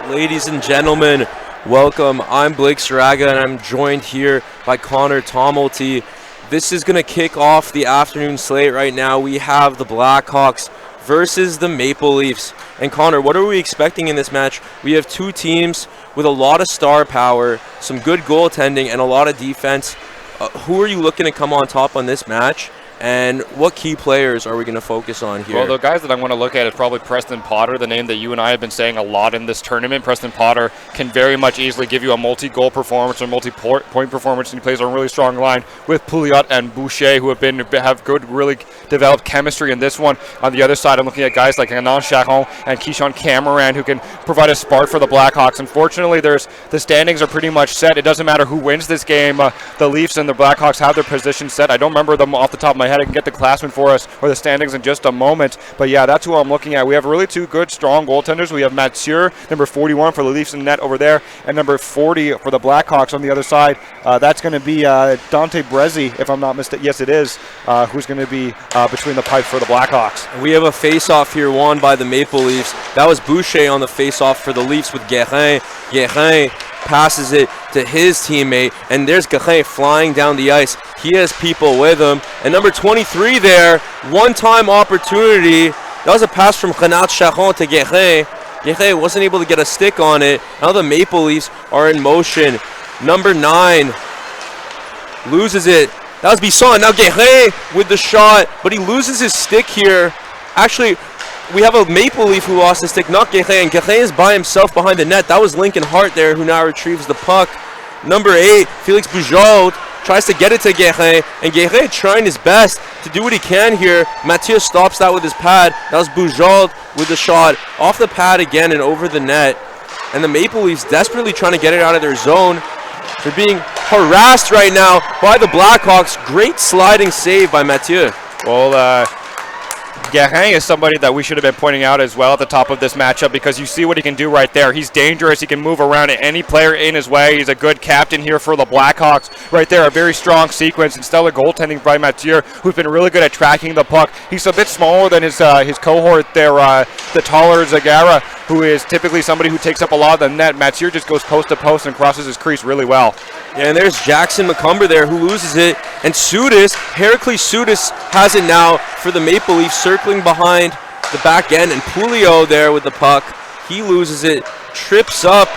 Ladies and gentlemen, welcome. I'm Blake Saraga, and I'm joined here by Connor Tomolty. This is going to kick off the afternoon slate right now. We have the Blackhawks versus the Maple Leafs. And Connor, what are we expecting in this match? We have two teams with a lot of star power, some good goaltending, and a lot of defense. Who are you looking to come on top on this match? And what key players are we going to focus on here? Well, the guys that I'm going to look at is probably Preston Potter, the name that you and I have been saying a lot in this tournament. Preston Potter can very much easily give you a multi-goal performance or multi-point performance, and he plays on a really strong line with Pouliot and Boucher, who have good, really developed chemistry in this one. On the other side, I'm looking at guys like Anand Charon and Keyshawn Cameron, who can provide a spark for the Blackhawks. Unfortunately, the standings are pretty much set. It doesn't matter who wins this game. The Leafs and the Blackhawks have their position set. I don't remember them off the top of my head. I can get the classman for us or the standings in just a moment. But yeah, that's who I'm looking at. We have really two good, strong goaltenders. We have Mathieu, number 41 for the Leafs in net over there, and number 40 for the Blackhawks on the other side. That's going to be Dante Brezzi, if I'm not mistaken. Yes, it is, who's going to be between the pipes for the Blackhawks. We have a face-off here won by the Maple Leafs. That was Boucher on the face-off for the Leafs with Guérin. Guérin passes it to his teammate, and there's Guérin flying down the ice. He has people with him. And number 23 there, one-time opportunity. That was a pass from Anand Charon to Guérin. Guérin wasn't able to get a stick on it. Now the Maple Leafs are in motion. Number 9 loses it. That was Bisson. Now Guérin with the shot, but he loses his stick here. Actually, we have a Maple Leaf who lost his stick, not Guérin. Guérin is by himself behind the net. That was Lincoln Hart there, who now retrieves the puck. Number 8, Felix Bujold tries to get it to Guérin, and Guérin trying his best to do what he can here. Mathieu stops that with his pad. That was Bujold with the shot off the pad again and over the net. And the Maple Leafs desperately trying to get it out of their zone. They're being harassed right now by the Blackhawks. Great sliding save by Mathieu. Well, Guérin is somebody that we should have been pointing out as well at the top of this matchup, because you see what he can do right there. He's dangerous. He can move around any player in his way. He's a good captain here for the Blackhawks. Right there, a very strong sequence and stellar goaltending by Mathieu, who's been really good at tracking the puck. He's a bit smaller than his cohort there, the taller Zagara, who is typically somebody who takes up a lot of the net. Mathieu just goes post to post and crosses his crease really well. Yeah, and there's Jackson McCumber there who loses it. And Heracles Sudis has it now for the Maple Leafs, circling behind the back end. And Pouliot there with the puck. He loses it, trips up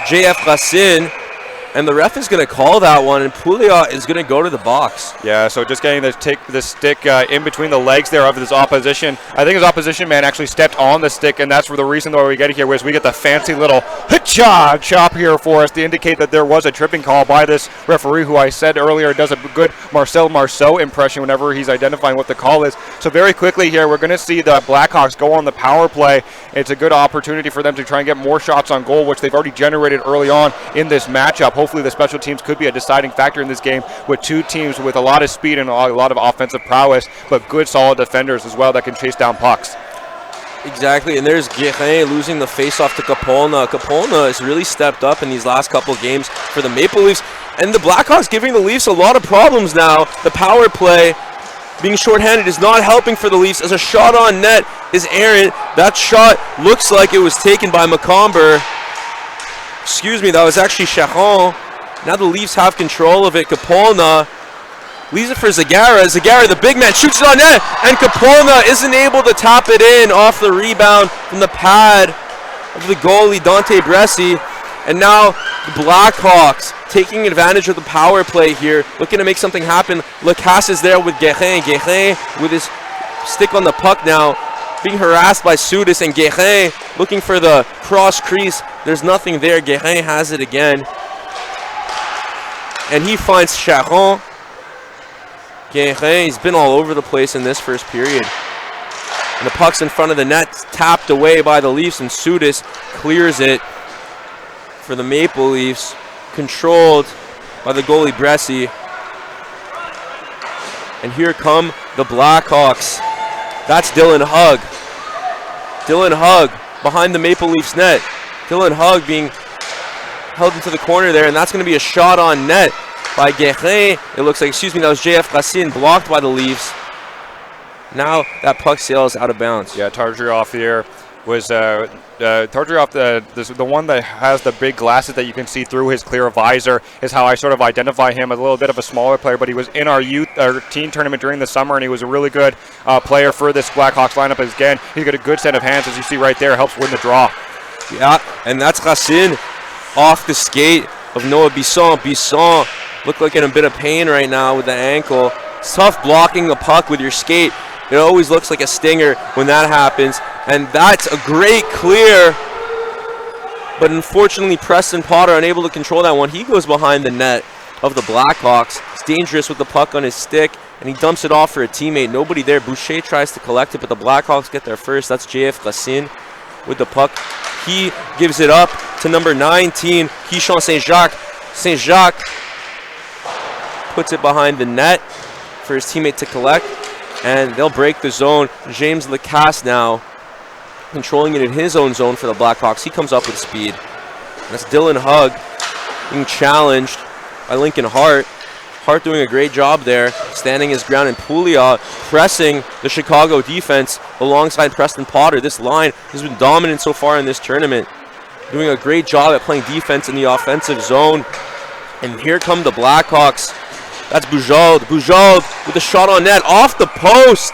JF Racine. And the ref is going to call that one, and Pouliot is going to go to the box. Yeah, so just getting the stick in between the legs there of his opposition. I think his opposition man actually stepped on the stick, and that's for the reason why we get it here, was we get the fancy little chop here for us to indicate that there was a tripping call by this referee, who I said earlier does a good Marcel Marceau impression whenever he's identifying what the call is. So very quickly here, we're going to see the Blackhawks go on the power play. It's a good opportunity for them to try and get more shots on goal, which they've already generated early on in this matchup. Hopefully the special teams could be a deciding factor in this game, with two teams with a lot of speed and a lot of offensive prowess, but good solid defenders as well that can chase down pucks. Exactly, and there's Guérin losing the face-off to Capolna. Capolna has really stepped up in these last couple of games for the Maple Leafs, and the Blackhawks giving the Leafs a lot of problems now. The power play being shorthanded is not helping for the Leafs, as a shot on net is errant. That shot looks like it was taken by McComber. Excuse me, that was actually Charon. Now the Leafs have control of it. Capolna leaves it for Zagara. Zagara, the big man, shoots it on net, and Capolna isn't able to tap it in off the rebound from the pad of the goalie, Dante Brezzi. And now the Blackhawks taking advantage of the power play here, looking to make something happen. Lacasse is there with Guérin. Guérin with his stick on the puck now, being harassed by Sudis, and Guérin looking for the cross crease. There's nothing there. Guérin has it again. And he finds Charon. Guérin, he's been all over the place in this first period. And the puck's in front of the net, tapped away by the Leafs, and Sudis clears it for the Maple Leafs, controlled by the goalie Brezzi. And here come the Blackhawks. That's Dylan Hug. Dylan Hug behind the Maple Leafs net. Dylan Hug being held into the corner there, and that's going to be a shot on net by Guérin. It looks like, that was JF Racine, blocked by the Leafs. Now that puck sails out of bounds. Yeah, Tarjei off here. was Todorov, the one that has the big glasses that you can see through his clear visor, is how I sort of identify him as a little bit of a smaller player, but he was in our teen tournament during the summer, and he was a really good player for this Blackhawks lineup. Again, he's got a good set of hands, as you see right there, helps win the draw. Yeah, and that's Racine off the skate of Noah Bisson. Bisson looked like in a bit of pain right now with the ankle. It's tough blocking the puck with your skate. It always looks like a stinger when that happens. And that's a great clear. But unfortunately, Preston Potter unable to control that one. He goes behind the net of the Blackhawks. He's dangerous with the puck on his stick, and he dumps it off for a teammate. Nobody there. Boucher tries to collect it, but the Blackhawks get there first. That's JF Racine with the puck. He gives it up to number 19, Hichon Saint-Jacques. Saint-Jacques puts it behind the net for his teammate to collect, and they'll break the zone. James Lacasse now controlling it in his own zone for the Blackhawks. He comes up with speed. That's Dylan Hugg being challenged by Lincoln Hart. Hart doing a great job there, standing his ground, and Pouliot pressing the Chicago defense alongside Preston Potter. This line has been dominant so far in this tournament, doing a great job at playing defense in the offensive zone. And here come the Blackhawks. That's Bujold. Bujold with a shot on net off the post.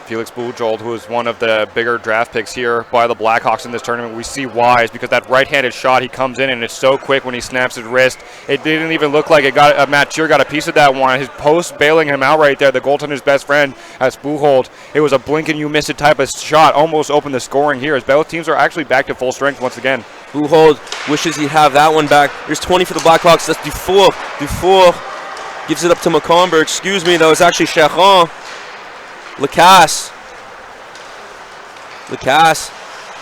Felix Bujold, who is one of the bigger draft picks here by the Blackhawks in this tournament. We see why, is because that right-handed shot, he comes in and it's so quick when he snaps his wrist. It didn't even look like it got Mathieu got a piece of that one. His post bailing him out right there, the goaltender's best friend, as Bujold. It was a blink and you miss it type of shot, almost opened the scoring here, as both teams are actually back to full strength once again. Bujold wishes he'd have that one back. There's 20 for the Blackhawks. That's Dufour. Dufour gives it up to Macomber. Excuse me, that was actually Charron. Lacasse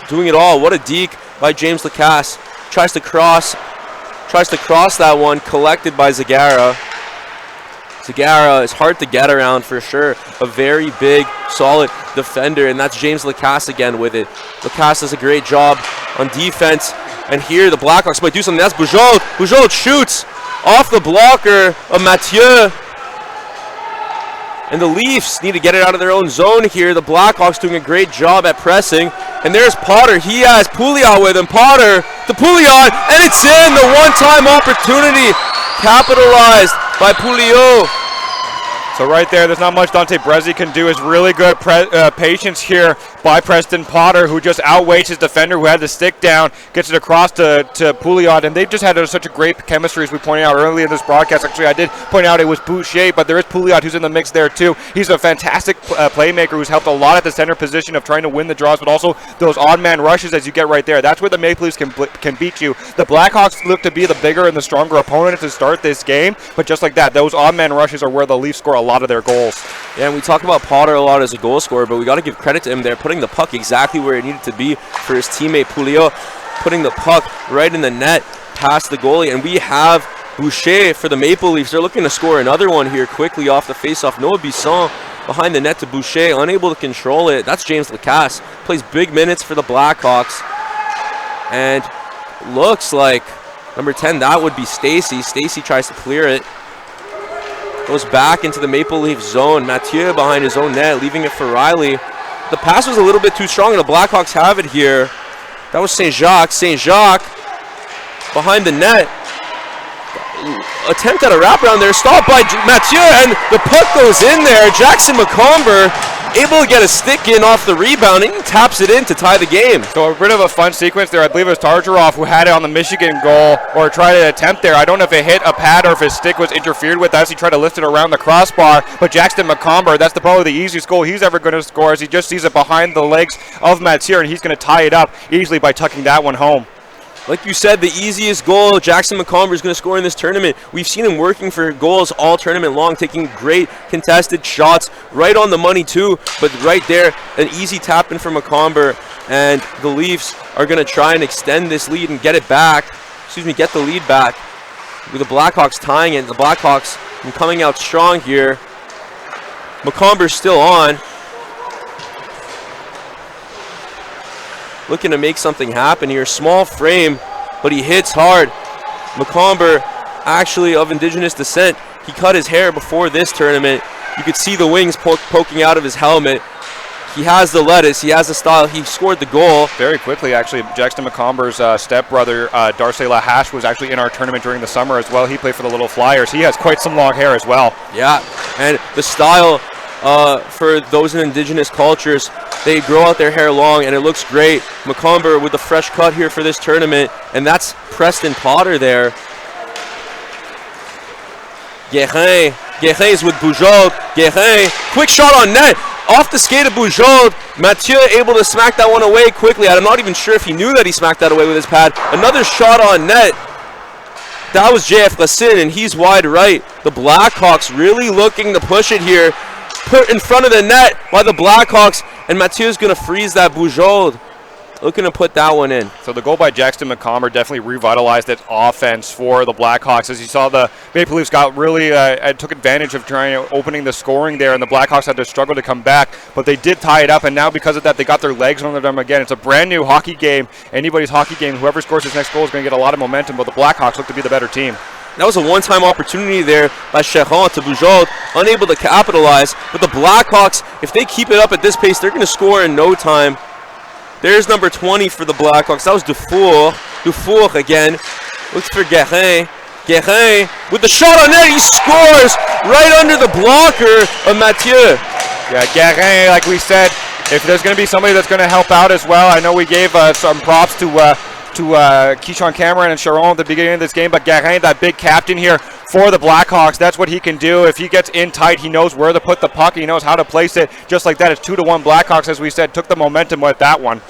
doing it all. What a deke by James Lacasse. Tries to cross that one, collected by Zagara. Zagara is hard to get around for sure. A very big, solid defender, and that's James Lacasse again with it. Lacasse does a great job on defense, and here the Blackhawks might do something. That's Bujold. Bujold shoots off the blocker of Mathieu. And the Leafs need to get it out of their own zone here. The Blackhawks doing a great job at pressing. And there's Potter. He has Pouliot with him. Potter to Pouliot, and it's in. The one-time opportunity capitalized by Pouliot. So right there, there's not much Dante Brezzi can do. Is really good patience here by Preston Potter, who just outweighs his defender who had the stick down, gets it across to Pouliot, and they've just had such a great chemistry, as we pointed out earlier in this broadcast. Actually, I did point out it was Boucher, but there is Pouliot who's in the mix there too. He's a fantastic playmaker who's helped a lot at the center position of trying to win the draws, but also those odd man rushes as you get right there. That's where the Maple Leafs can beat you. The Blackhawks look to be the bigger and the stronger opponent to start this game, but just like that, those odd man rushes are where the Leafs score a lot of their goals. Yeah, and we talk about Potter a lot as a goal scorer, but we got to give credit to him there, putting the puck exactly where it needed to be for his teammate Pouliot, putting the puck right in the net past the goalie. And we have Boucher for the Maple Leafs. They're looking to score another one here quickly off the faceoff. Noah Bisson behind the net to Boucher, unable to control it. That's James Lacasse, plays big minutes for the Blackhawks, and looks like number 10, that would be Stacy. Stacy tries to clear it. Goes back into the Maple Leaf zone. Mathieu behind his own net, leaving it for Riley. The pass was a little bit too strong, and the Blackhawks have it here. That was Saint-Jacques. Saint-Jacques behind the net. Attempt at a wraparound there. Stopped by Mathieu, and the puck goes in there. Jackson Macomber able to get a stick in off the rebound, and he taps it in to tie the game. So a bit of a fun sequence there. I believe it was Tarjarov who had it on the Michigan goal, or tried to attempt there. I don't know if it hit a pad or if his stick was interfered with as he tried to lift it around the crossbar. But Jackson Macomber, that's probably the easiest goal he's ever going to score, as he just sees it behind the legs of Mathieu, and he's going to tie it up easily by tucking that one home. Like you said, the easiest goal Jackson Macomber is going to score in this tournament. We've seen him working for goals all tournament long, taking great contested shots, right on the money too, but right there, an easy tap in for Macomber, and the Leafs are going to try and extend this lead and get it back, get the lead back, with the Blackhawks tying it. The Blackhawks coming out strong here. Macomber's still on, looking to make something happen here. Small frame, but he hits hard. Macomber, actually of Indigenous descent. He cut his hair before this tournament. You could see the wings poking out of his helmet. He has the lettuce. He has the style. He scored the goal. Very quickly, actually. Jackson McComber's stepbrother, Darcy Lahache, was actually in our tournament during the summer as well. He played for the Little Flyers. He has quite some long hair as well. Yeah, and the style for those in indigenous cultures, they grow out their hair long, and it looks great. McComber with the fresh cut here for this tournament, and that's Preston Potter there. Guérin is with Bujold. Guérin, quick shot on net. Off the skate of Bujold. Mathieu able to smack that one away quickly. I'm not even sure if he knew that he smacked that away with his pad. Another shot on net. That was JF Racine, and he's wide right. The Blackhawks really looking to push it here. Put in front of the net by the Blackhawks, and Mathieu's going to freeze that Bujold. Looking to put that one in. So the goal by Jackson McComber definitely revitalized that offense for the Blackhawks. As you saw, the Maple Leafs got really took advantage of opening the scoring there, and the Blackhawks had to struggle to come back, but they did tie it up, and now because of that, they got their legs under them again. It's a brand new hockey game. Anybody's hockey game. Whoever scores his next goal is going to get a lot of momentum, but the Blackhawks look to be the better team. That was a one-time opportunity there by Cheron to Bujold, unable to capitalize. But the Blackhawks, if they keep it up at this pace, they're going to score in no time. There's number 20 for the Blackhawks. That was Dufour. Dufour again. Looks for Guérin. Guérin with the shot on net. He scores right under the blocker of Mathieu. Yeah, Guérin, like we said, if there's going to be somebody that's going to help out as well, I know we gave some props to Keyshawn Cameron and Sharon at the beginning of this game, but Guérin, that big captain here for the Blackhawks, that's what he can do. If he gets in tight, he knows where to put the puck, he knows how to place it. Just like that, it's 2-1 Blackhawks, as we said, took the momentum with that one.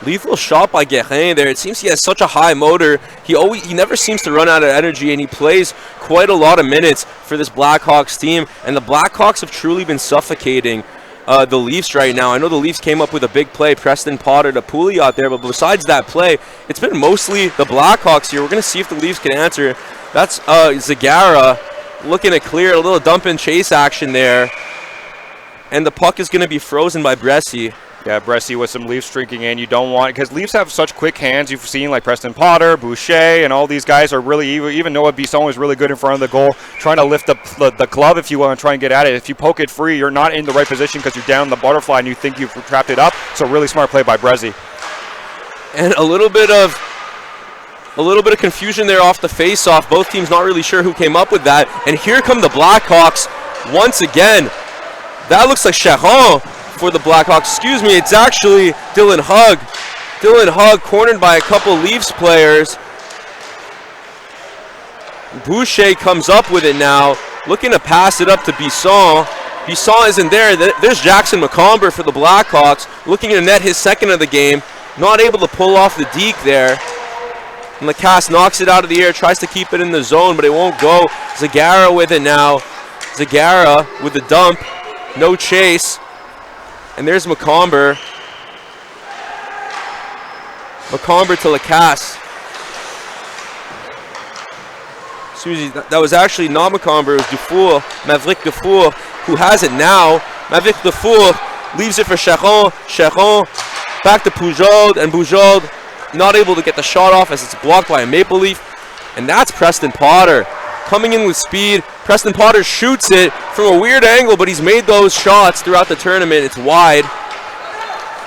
Lethal shot by Guérin there. It seems he has such a high motor. He never seems to run out of energy, and he plays quite a lot of minutes for this Blackhawks team, and the Blackhawks have truly been suffocating the Leafs right now. I know the Leafs came up with a big play, Preston Potter to Pouliot there, but besides that play, it's been mostly the Blackhawks here. We're going to see if the Leafs can answer. That's Zagara looking to clear a little dump and chase action there, and the puck is going to be frozen by Bressi. Yeah, Bressi with some Leafs streaking in. You don't want, because Leafs have such quick hands. You've seen like Preston Potter, Boucher, and all these guys are really, even Noah Bisson is really good in front of the goal, trying to lift the glove if you want to try and get at it. If you poke it free, you're not in the right position because you're down the butterfly and you think you've trapped it up. So really smart play by Bressi. And a little bit of confusion there off the face-off. Both teams not really sure who came up with that. And here come the Blackhawks once again. That looks like Charon for the Blackhawks. Excuse me, it's actually Dylan Hugg. Dylan Hugg cornered by a couple Leafs players. Boucher comes up with it now, looking to pass it up to Bisson. Bisson isn't there. There's Jackson McComber for the Blackhawks, looking to net his second of the game. Not able to pull off the deke there. And Lacasse knocks it out of the air, tries to keep it in the zone, but it won't go. Zagara with it now. Zagara with the dump. No chase. And there's McComber. McComber to Lacasse. Excuse me, that was actually not McComber, it was Dufour, Maverick Dufour, who has it now. Maverick Dufour leaves it for Charon. Charon back to Bujold, and Bujold not able to get the shot off as it's blocked by a Maple Leaf. And that's Preston Potter coming in with speed. Preston Potter shoots it from a weird angle, but he's made those shots throughout the tournament. It's wide.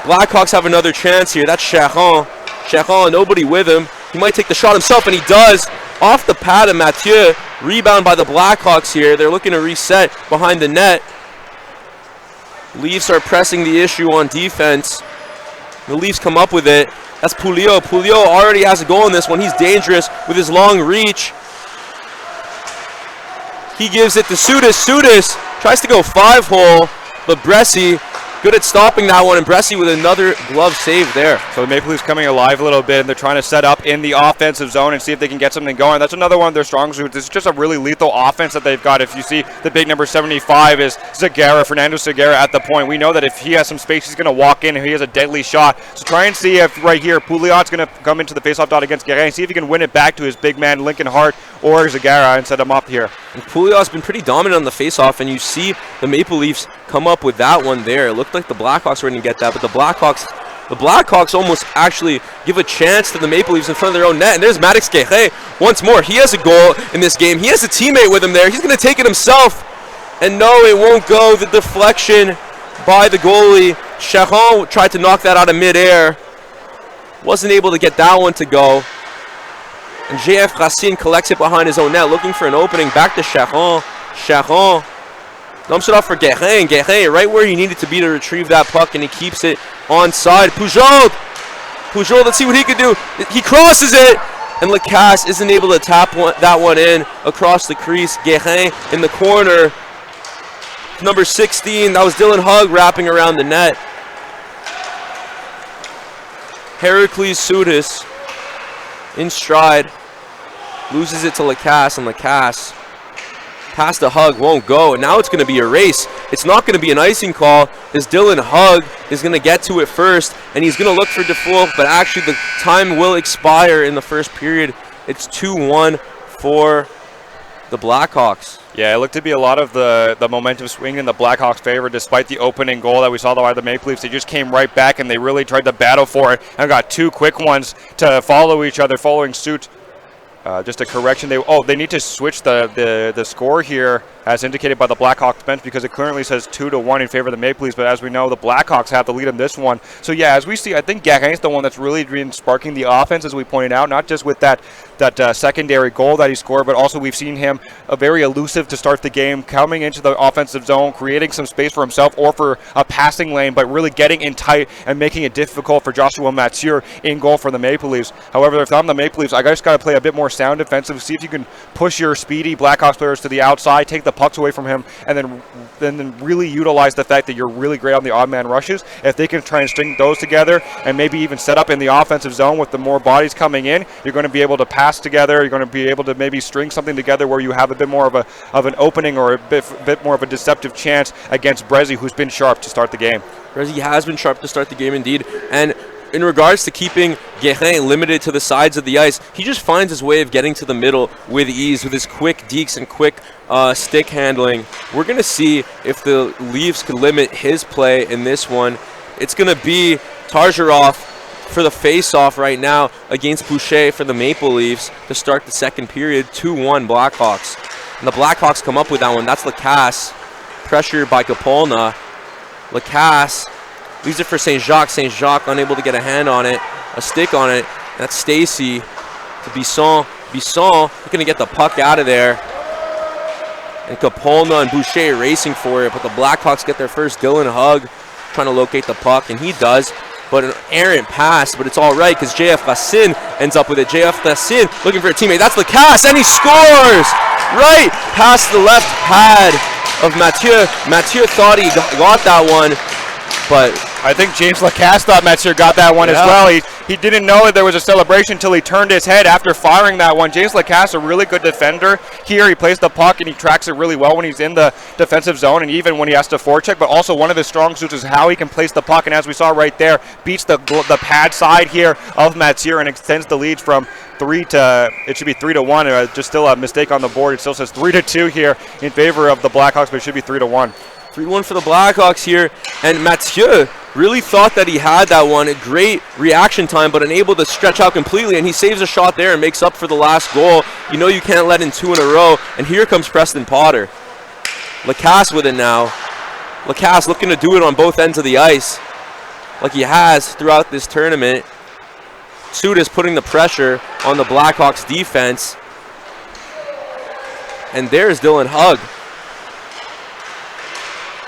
Blackhawks have another chance here. That's Charon. Charon, nobody with him. He might take the shot himself, and he does. Off the pad of Mathieu. Rebound by the Blackhawks here. They're looking to reset behind the net. Leafs are pressing the issue on defense. The Leafs come up with it. That's Pouliot. Pouliot already has a goal in this one. He's dangerous with his long reach. He gives it to Sudis. Sudis tries to go 5-hole, but Bressi good at stopping that one, and Bressi with another glove save there. So the Maple Leafs coming alive a little bit, and they're trying to set up in the offensive zone and see if they can get something going. That's another one of their strong suits. It's just a really lethal offense that they've got. If you see the big number 75 is Zagara, Fernando Zagara at the point. We know that if he has some space, he's going to walk in and he has a deadly shot. So try and see if right here, Pouliot's going to come into the faceoff dot against Guérin, see if he can win it back to his big man, Lincoln Hart, or Zagara, and set him up here. And Pouliot's been pretty dominant on the faceoff, and you see the Maple Leafs come up with that one there. It looked like the Blackhawks were going to get that, but the Blackhawks almost actually give a chance to the Maple Leafs in front of their own net. And there's Maddox Guérin once more. He has a goal in this game. He has a teammate with him there. He's going to take it himself. And no, it won't go. The deflection by the goalie. Charon tried to knock that out of midair. Wasn't able to get that one to go. And JF Racine collects it behind his own net, looking for an opening. Back to Charon. Charon dumps it off for Guérin. Guérin right where he needed to be to retrieve that puck, and he keeps it onside. Pujol, let's see what he can do. He crosses it, and Lacasse isn't able to tap that one in across the crease. Guérin in the corner. Number 16, that was Dylan Hug wrapping around the net. Heracles Sudis in stride, loses it to Lacasse, and Lacasse past the Hug won't go, and now it's going to be a race. It's not going to be an icing call, as Dylan Hug is going to get to it first, and he's going to look for Defoe, but actually the time will expire in the first period. It's 2-1 for the Blackhawks. Yeah, it looked to be a lot of the momentum swing in the Blackhawks' favor, despite the opening goal that we saw by the Maple Leafs. They just came right back, and they really tried to battle for it, and got two quick ones to follow each other, following suit. Just a correction. They need to switch the score here, as indicated by the Blackhawks bench, because it currently says 2-1 in favor of the Maple Leafs. But as we know, the Blackhawks have the lead in this one. So yeah, as we see, I think Guérin's the one that's really been sparking the offense, as we pointed out, not just with that secondary goal that he scored, but also we've seen him very elusive to start the game, coming into the offensive zone, creating some space for himself or for a passing lane, but really getting in tight and making it difficult for Joshua Mathieu in goal for the Maple Leafs. However, if I'm the Maple Leafs, I just got to play a bit more sound defensive, see if you can push your speedy Blackhawks players to the outside, take the pucks away from him, and then really utilize the fact that you're really great on the odd man rushes. If they can try and string those together and maybe even set up in the offensive zone with the more bodies coming in, you're going to be able to pass together. You're going to be able to maybe string something together where you have a bit more of an opening, or a bit more of a deceptive chance against Brezzi, who's been sharp to start the game. Brezzi has been sharp to start the game indeed. And in regards to keeping Guérin limited to the sides of the ice, he just finds his way of getting to the middle with ease, with his quick dekes and quick stick handling. We're going to see if the Leafs can limit his play in this one. It's going to be Tarjarov for the face-off right now against Boucher for the Maple Leafs to start the second period. 2-1 Blackhawks. And the Blackhawks come up with that one. That's Lacasse, pressured by Kapolna. Lacasse leaves it for St. Jacques. St. Jacques unable to get a hand on it, a stick on it. That's Stacy to Bisson. Bisson going to get the puck out of there. And Kapolna and Boucher racing for it, but the Blackhawks get their first. Dylan Hug trying to locate the puck, and he does. But an errant pass, but it's all right because JF Racine ends up with it. JF Racine looking for a teammate. That's Lacasse, and he scores right past the left pad of Mathieu. Mathieu thought he got that one, but I think James Lacasse thought Mathieu got that one as well. He didn't know that there was a celebration until he turned his head after firing that one. James Lacasse, a really good defender here. He plays the puck and he tracks it really well when he's in the defensive zone, and even when he has to forecheck. But also one of his strong suits is how he can place the puck, and as we saw right there, beats the pad side here of Mathieu and extends the lead from 3 to, it should be 3-1. Just still a mistake on the board. It still says 3-2 here in favor of the Blackhawks, but it should be 3-1. 3-1 for the Blackhawks here, and Mathieu really thought that he had that one. A great reaction time, but unable to stretch out completely, and he saves a shot there and makes up for the last goal. You know you can't let in two in a row, and here comes Preston Potter. Lacasse with it now. Lacasse looking to do it on both ends of the ice, like he has throughout this tournament. Sudas putting the pressure on the Blackhawks defense, and there's Dylan Hug.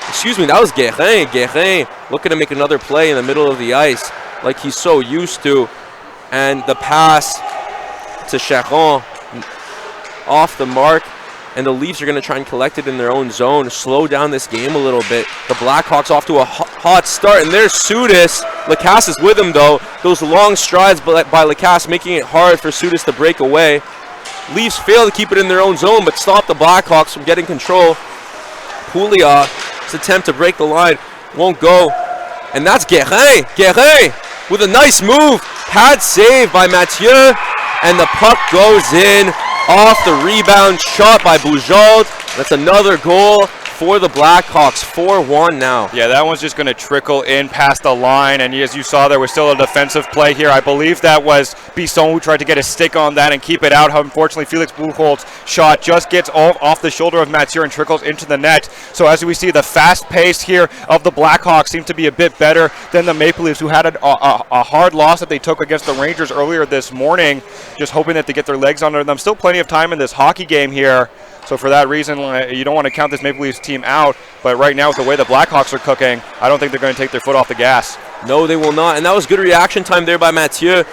Excuse me, that was Guérin. Guérin looking to make another play in the middle of the ice like he's so used to. And the pass to Charon off the mark. And the Leafs are going to try and collect it in their own zone, slow down this game a little bit. The Blackhawks off to a hot start. And there's Sudas. Lacasse is with him, though. Those long strides by Lacasse making it hard for Sudas to break away. Leafs fail to keep it in their own zone, but stop the Blackhawks from getting control. Pouliot. Attempt to break the line won't go, and that's Guérin. Guérin with a nice move, pad save by Mathieu, and the puck goes in off the rebound shot by Bujold. That's another goal for the Blackhawks, 4-1 now. Yeah, that one's just going to trickle in past the line, and as you saw, there was still a defensive play here. I believe that was Bisson who tried to get a stick on that and keep it out. Unfortunately, Felix Buchholz's shot just gets off the shoulder of Mathieu and trickles into the net. So as we see, the fast pace here of the Blackhawks seem to be a bit better than the Maple Leafs, who had a hard loss that they took against the Rangers earlier this morning, just hoping that they get their legs under them. Still plenty of time in this hockey game here. So for that reason, you don't want to count this Maple Leafs team out. But right now, with the way the Blackhawks are cooking, I don't think they're going to take their foot off the gas. No, they will not. And that was good reaction time there by Mathieu,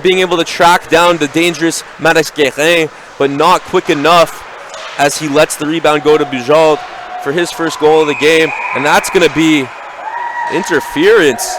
being able to track down the dangerous Max Guérin, but not quick enough as he lets the rebound go to Bujold for his first goal of the game. And that's going to be interference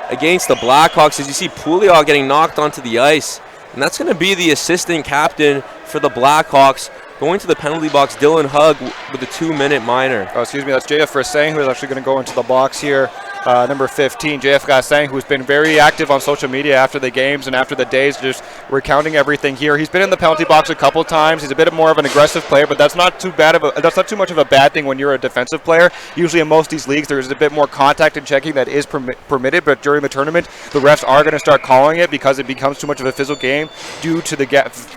against the Blackhawks, as you see Pouliot getting knocked onto the ice. And that's going to be the assistant captain for the Blackhawks. Going to the penalty box, Dylan Hugg with a 2-minute minor. Oh, excuse me, that's JF Frassang, who is actually going to go into the box here. Number 15, JF Frassang, who's been very active on social media after the games and after the days, just recounting everything here. He's been in the penalty box a couple times. He's a bit more of an aggressive player, but that's not too much of a bad thing when you're a defensive player. Usually in most of these leagues, there's a bit more contact and checking that is permitted, but during the tournament, the refs are going to start calling it because it becomes too much of a physical game due to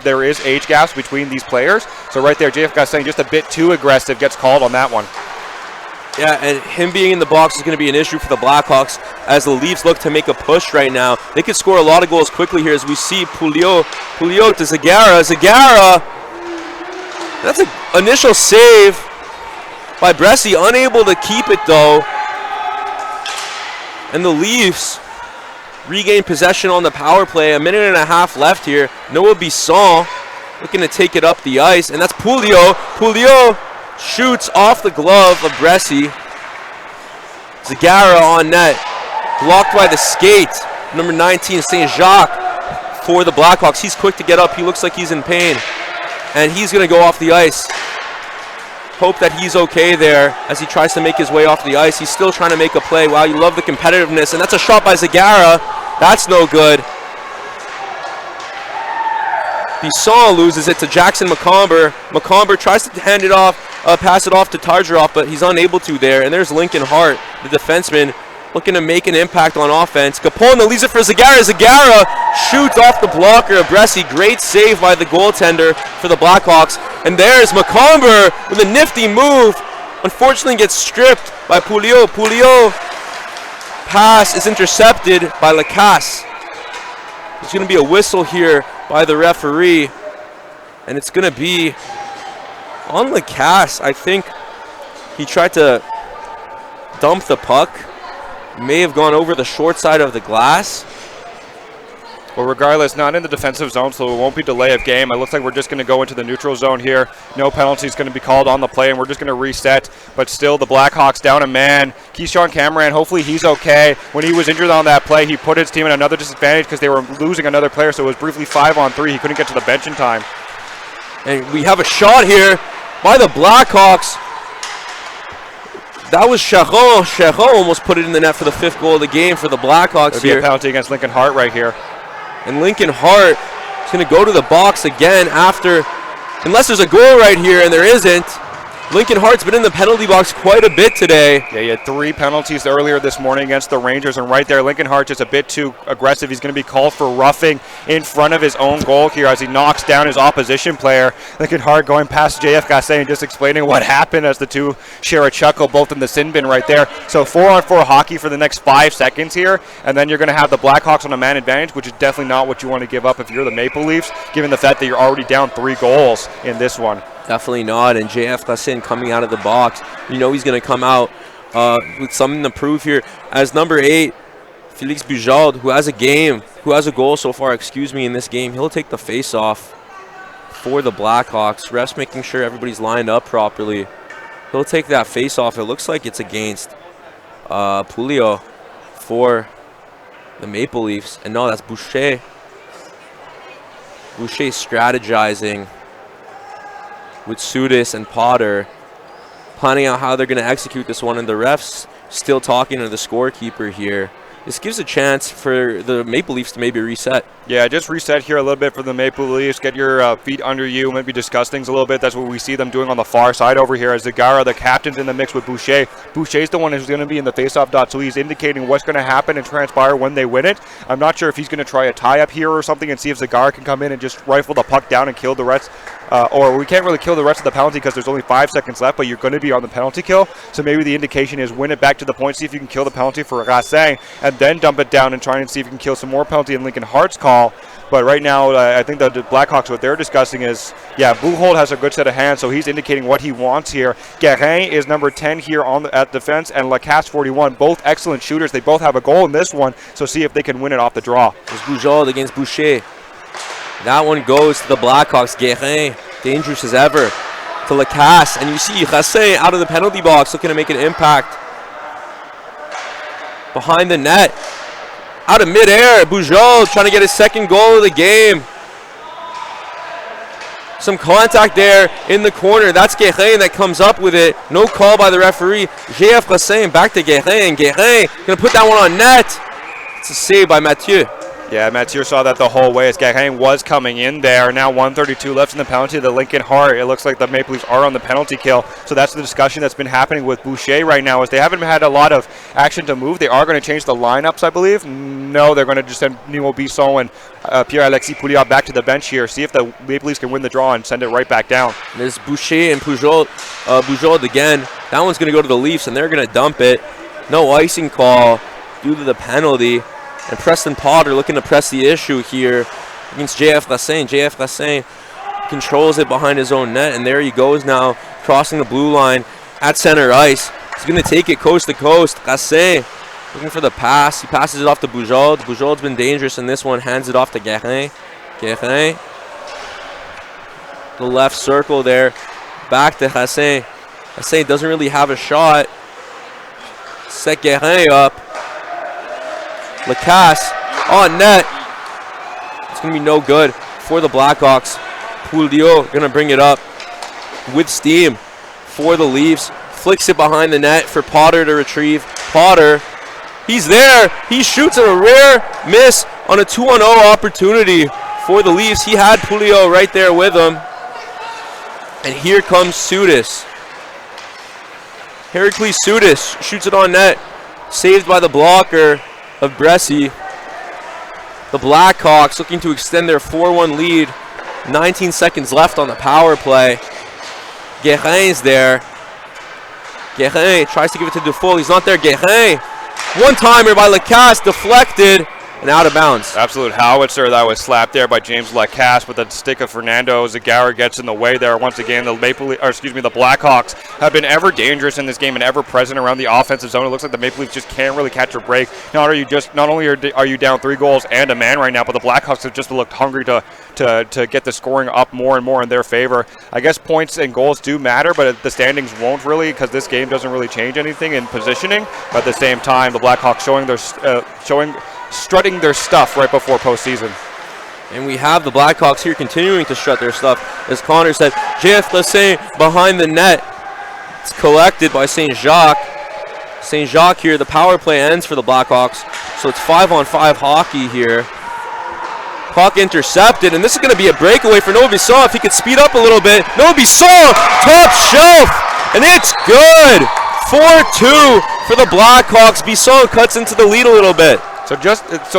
there is age gaps between these players. So right there, JF Frassang just a bit too aggressive, gets called on that one. Yeah, and him being in the box is going to be an issue for the Blackhawks as the Leafs look to make a push right now. They could score a lot of goals quickly here as we see Pouliot to Zagara. Zagara, that's an initial save by Bressi, unable to keep it though. And the Leafs regain possession on the power play. A minute and a half left here. Noah Bisson looking to take it up the ice, and that's Pouliot. Pouliot shoots off the glove of Bressi. Zagara on net, blocked by the skate. Number 19, St. Jacques for the Blackhawks. He's quick to get up. He looks like he's in pain, and he's going to go off the ice. Hope that he's okay there as he tries to make his way off the ice. He's still trying to make a play. Wow, you love the competitiveness, and that's a shot by Zagara. That's no good. Bisson loses it to Jackson McComber. McComber tries to hand it off, pass it off to Tarjarov, but he's unable to there. And there's Lincoln Hart, the defenseman, looking to make an impact on offense. Capone leaves it for Zagara. Zagara shoots off the blocker of Bressi. Great save by the goaltender for the Blackhawks. And there's McComber with a nifty move. Unfortunately gets stripped by Pouliot. Pouliot pass is intercepted by Lacasse. There's going to be a whistle here by the referee, and it's going to be on Lacasse. I think he tried to dump the puck, may have gone over the short side of the glass. Well, regardless, not in the defensive zone, so it won't be delay of game. It looks like we're just going to go into the neutral zone here. No penalties going to be called on the play, and we're just going to reset. But still, the Blackhawks down a man. Keyshawn Cameron, hopefully he's okay. When he was injured on that play, he put his team in another disadvantage because they were losing another player, so it was briefly 5-on-3. He couldn't get to the bench in time. And we have a shot here by the Blackhawks. That was Charon. Charon almost put it in the net for the 5th goal of the game for the Blackhawks here. A penalty against Lincoln Hart right here. And Lincoln Hart is going to go to the box again after, unless there's a goal right here, and there isn't. Lincoln Hart's been in the penalty box quite a bit today. Yeah, he had 3 penalties earlier this morning against the Rangers, and right there, Lincoln Hart just a bit too aggressive. He's going to be called for roughing in front of his own goal here as he knocks down his opposition player. Lincoln Hart going past JF Gasse and just explaining what happened as the two share a chuckle, both in the sin bin right there. So 4-on-4 hockey for the next 5 seconds here, and then you're going to have the Blackhawks on a man advantage, which is definitely not what you want to give up if you're the Maple Leafs, given the fact that you're already down 3 goals in this one. Definitely not, and JF Gassin coming out of the box. You know he's going to come out with something to prove here. As number 8, Felix Bujold, who has a goal so far, in this game, he'll take the face-off for the Blackhawks. Refs making sure everybody's lined up properly. He'll take that face-off. It looks like it's against Pouliot for the Maple Leafs. And no, that's Boucher. Boucher strategizing with Sudis and Potter, planning out how they're going to execute this one, and the refs still talking to the scorekeeper here. This gives a chance for the Maple Leafs to maybe reset. Yeah, just reset here a little bit for the Maple Leafs. Get your feet under you, maybe discuss things a little bit. That's what we see them doing on the far side over here as Zagara, the captain's in the mix with Boucher. Boucher's the one who's going to be in the faceoff dot, so he's indicating what's going to happen and transpire when they win it. I'm not sure if he's going to try a tie-up here or something and see if Zagara can come in and just rifle the puck down and kill the rest. Or we can't really kill the rest of the penalty because there's only 5 seconds left, but you're going to be on the penalty kill. So maybe the indication is win it back to the point, see if you can kill the penalty for Racine, and then dump it down and try and see if you can kill some more penalty in Lincoln Hart's call. But right now, I think the Blackhawks, what they're discussing is, yeah, Buchholz has a good set of hands, so he's indicating what he wants here. Guérin is number 10 here at defense, and Lacasse 41, both excellent shooters. They both have a goal in this one, so see if they can win it off the draw. It's Buchholz against Boucher. That one goes to the Blackhawks. Guérin, dangerous as ever, to Lacasse. And you see Racine out of the penalty box, looking to make an impact. Behind the net. Out of midair, Buchholz trying to get his second goal of the game. Some contact there in the corner. That's Guérin that comes up with it. No call by the referee. GF Racine back to Guérin. Guérin going to put that one on net. It's a save by Mathieu. Yeah, Mathieu saw that the whole way as Guérin was coming in there. Now 1:32 left in the penalty. The Lincoln Hart, it looks like the Maple Leafs are on the penalty kill. So that's the discussion that's been happening with Boucher right now, as they haven't had a lot of action to move. They are going to change the lineups, I believe. No, they're going to just send Nimo Bisson and Pierre-Alexis Pouliot back to the bench here. See if the Maple Leafs can win the draw and send it right back down. There's Boucher and Buchholz again. That one's going to go to the Leafs, and they're going to dump it. No icing call due to the penalty. And Preston Potter looking to press the issue here against JF Racine. JF Racine controls it behind his own net, and there he goes now, crossing the blue line at center ice. He's going to take it coast to coast. Racine looking for the pass. He passes it off to Buchholz. Buchholz's been dangerous in this one. Hands it off to Guérin. Guérin. The left circle there. Back to Racine. Racine doesn't really have a shot. Set Guérin up. Lacasse on net. It's going to be no good for the Blackhawks. Pouliot going to bring it up with steam for the Leafs. Flicks it behind the net for Potter to retrieve. Potter, he's there. He shoots a rare miss on a 2-on-0 opportunity for the Leafs. He had Pouliot right there with him. And here comes Sudis. Heracles Sudis shoots it on net. Saved by the blocker of Bresci. The Blackhawks looking to extend their 4-1 lead. 19 seconds left on the power play. Guérin's there. Guérin tries to give it to Dufault. He's not there. Guérin. One-timer by Lacasse, deflected and out of bounds. Absolute howitzer that was slapped there by James Lacasse, but the stick of Fernando Zagara gets in the way there. Once again, the the Blackhawks have been ever dangerous in this game and ever present around the offensive zone. It looks like the Maple Leafs just can't really catch a break. Not only are you down 3 goals and a man right now, but the Blackhawks have just looked hungry to get the scoring up more and more in their favor. I guess points and goals do matter, but the standings won't really, because this game doesn't really change anything in positioning. But at the same time, the Blackhawks strutting their stuff right before postseason. And we have the Blackhawks here continuing to strut their stuff. As Connor said, JF Racine behind the net. It's collected by St. Jacques. St. Jacques here, the power play ends for the Blackhawks. So it's 5-on-5 hockey here. Puck intercepted, and this is going to be a breakaway for Noah Bisson if he could speed up a little bit. Noah Bisson, top shelf, and it's good. 4-2 for the Blackhawks. Bisson cuts into the lead a little bit. So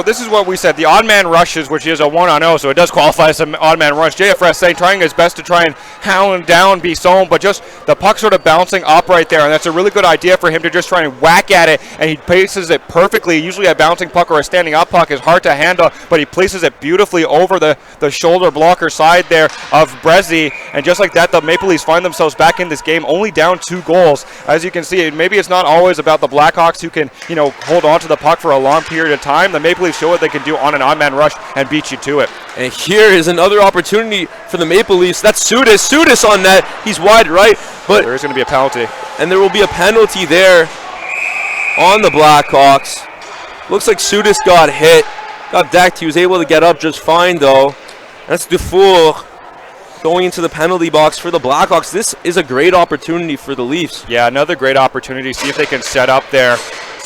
this is what we said. The odd man rushes, which is a 1-on-0, so it does qualify as an odd man rush. JF Racine trying his best to try and hound down Bisson, but just the puck sort of bouncing up right there, and that's a really good idea for him to just try and whack at it, and he places it perfectly. Usually a bouncing puck or a standing up puck is hard to handle, but he places it beautifully over the shoulder blocker side there of Bresci, and just like that, the Maple Leafs find themselves back in this game, only down 2 goals. As you can see, maybe it's not always about the Blackhawks who can, hold on to the puck for a long period of time. The Maple Leafs show what they can do on an odd man rush and beat you to it. And here is another opportunity for the Maple Leafs. That's Sudis. Sudis on net. He's wide right, but there is going to be a penalty. And there will be a penalty there on the Blackhawks. Looks like Sudis got hit. Got decked. He was able to get up just fine, though. That's Dufour going into the penalty box for the Blackhawks. This is a great opportunity for the Leafs. Yeah, another great opportunity. See if they can set up there.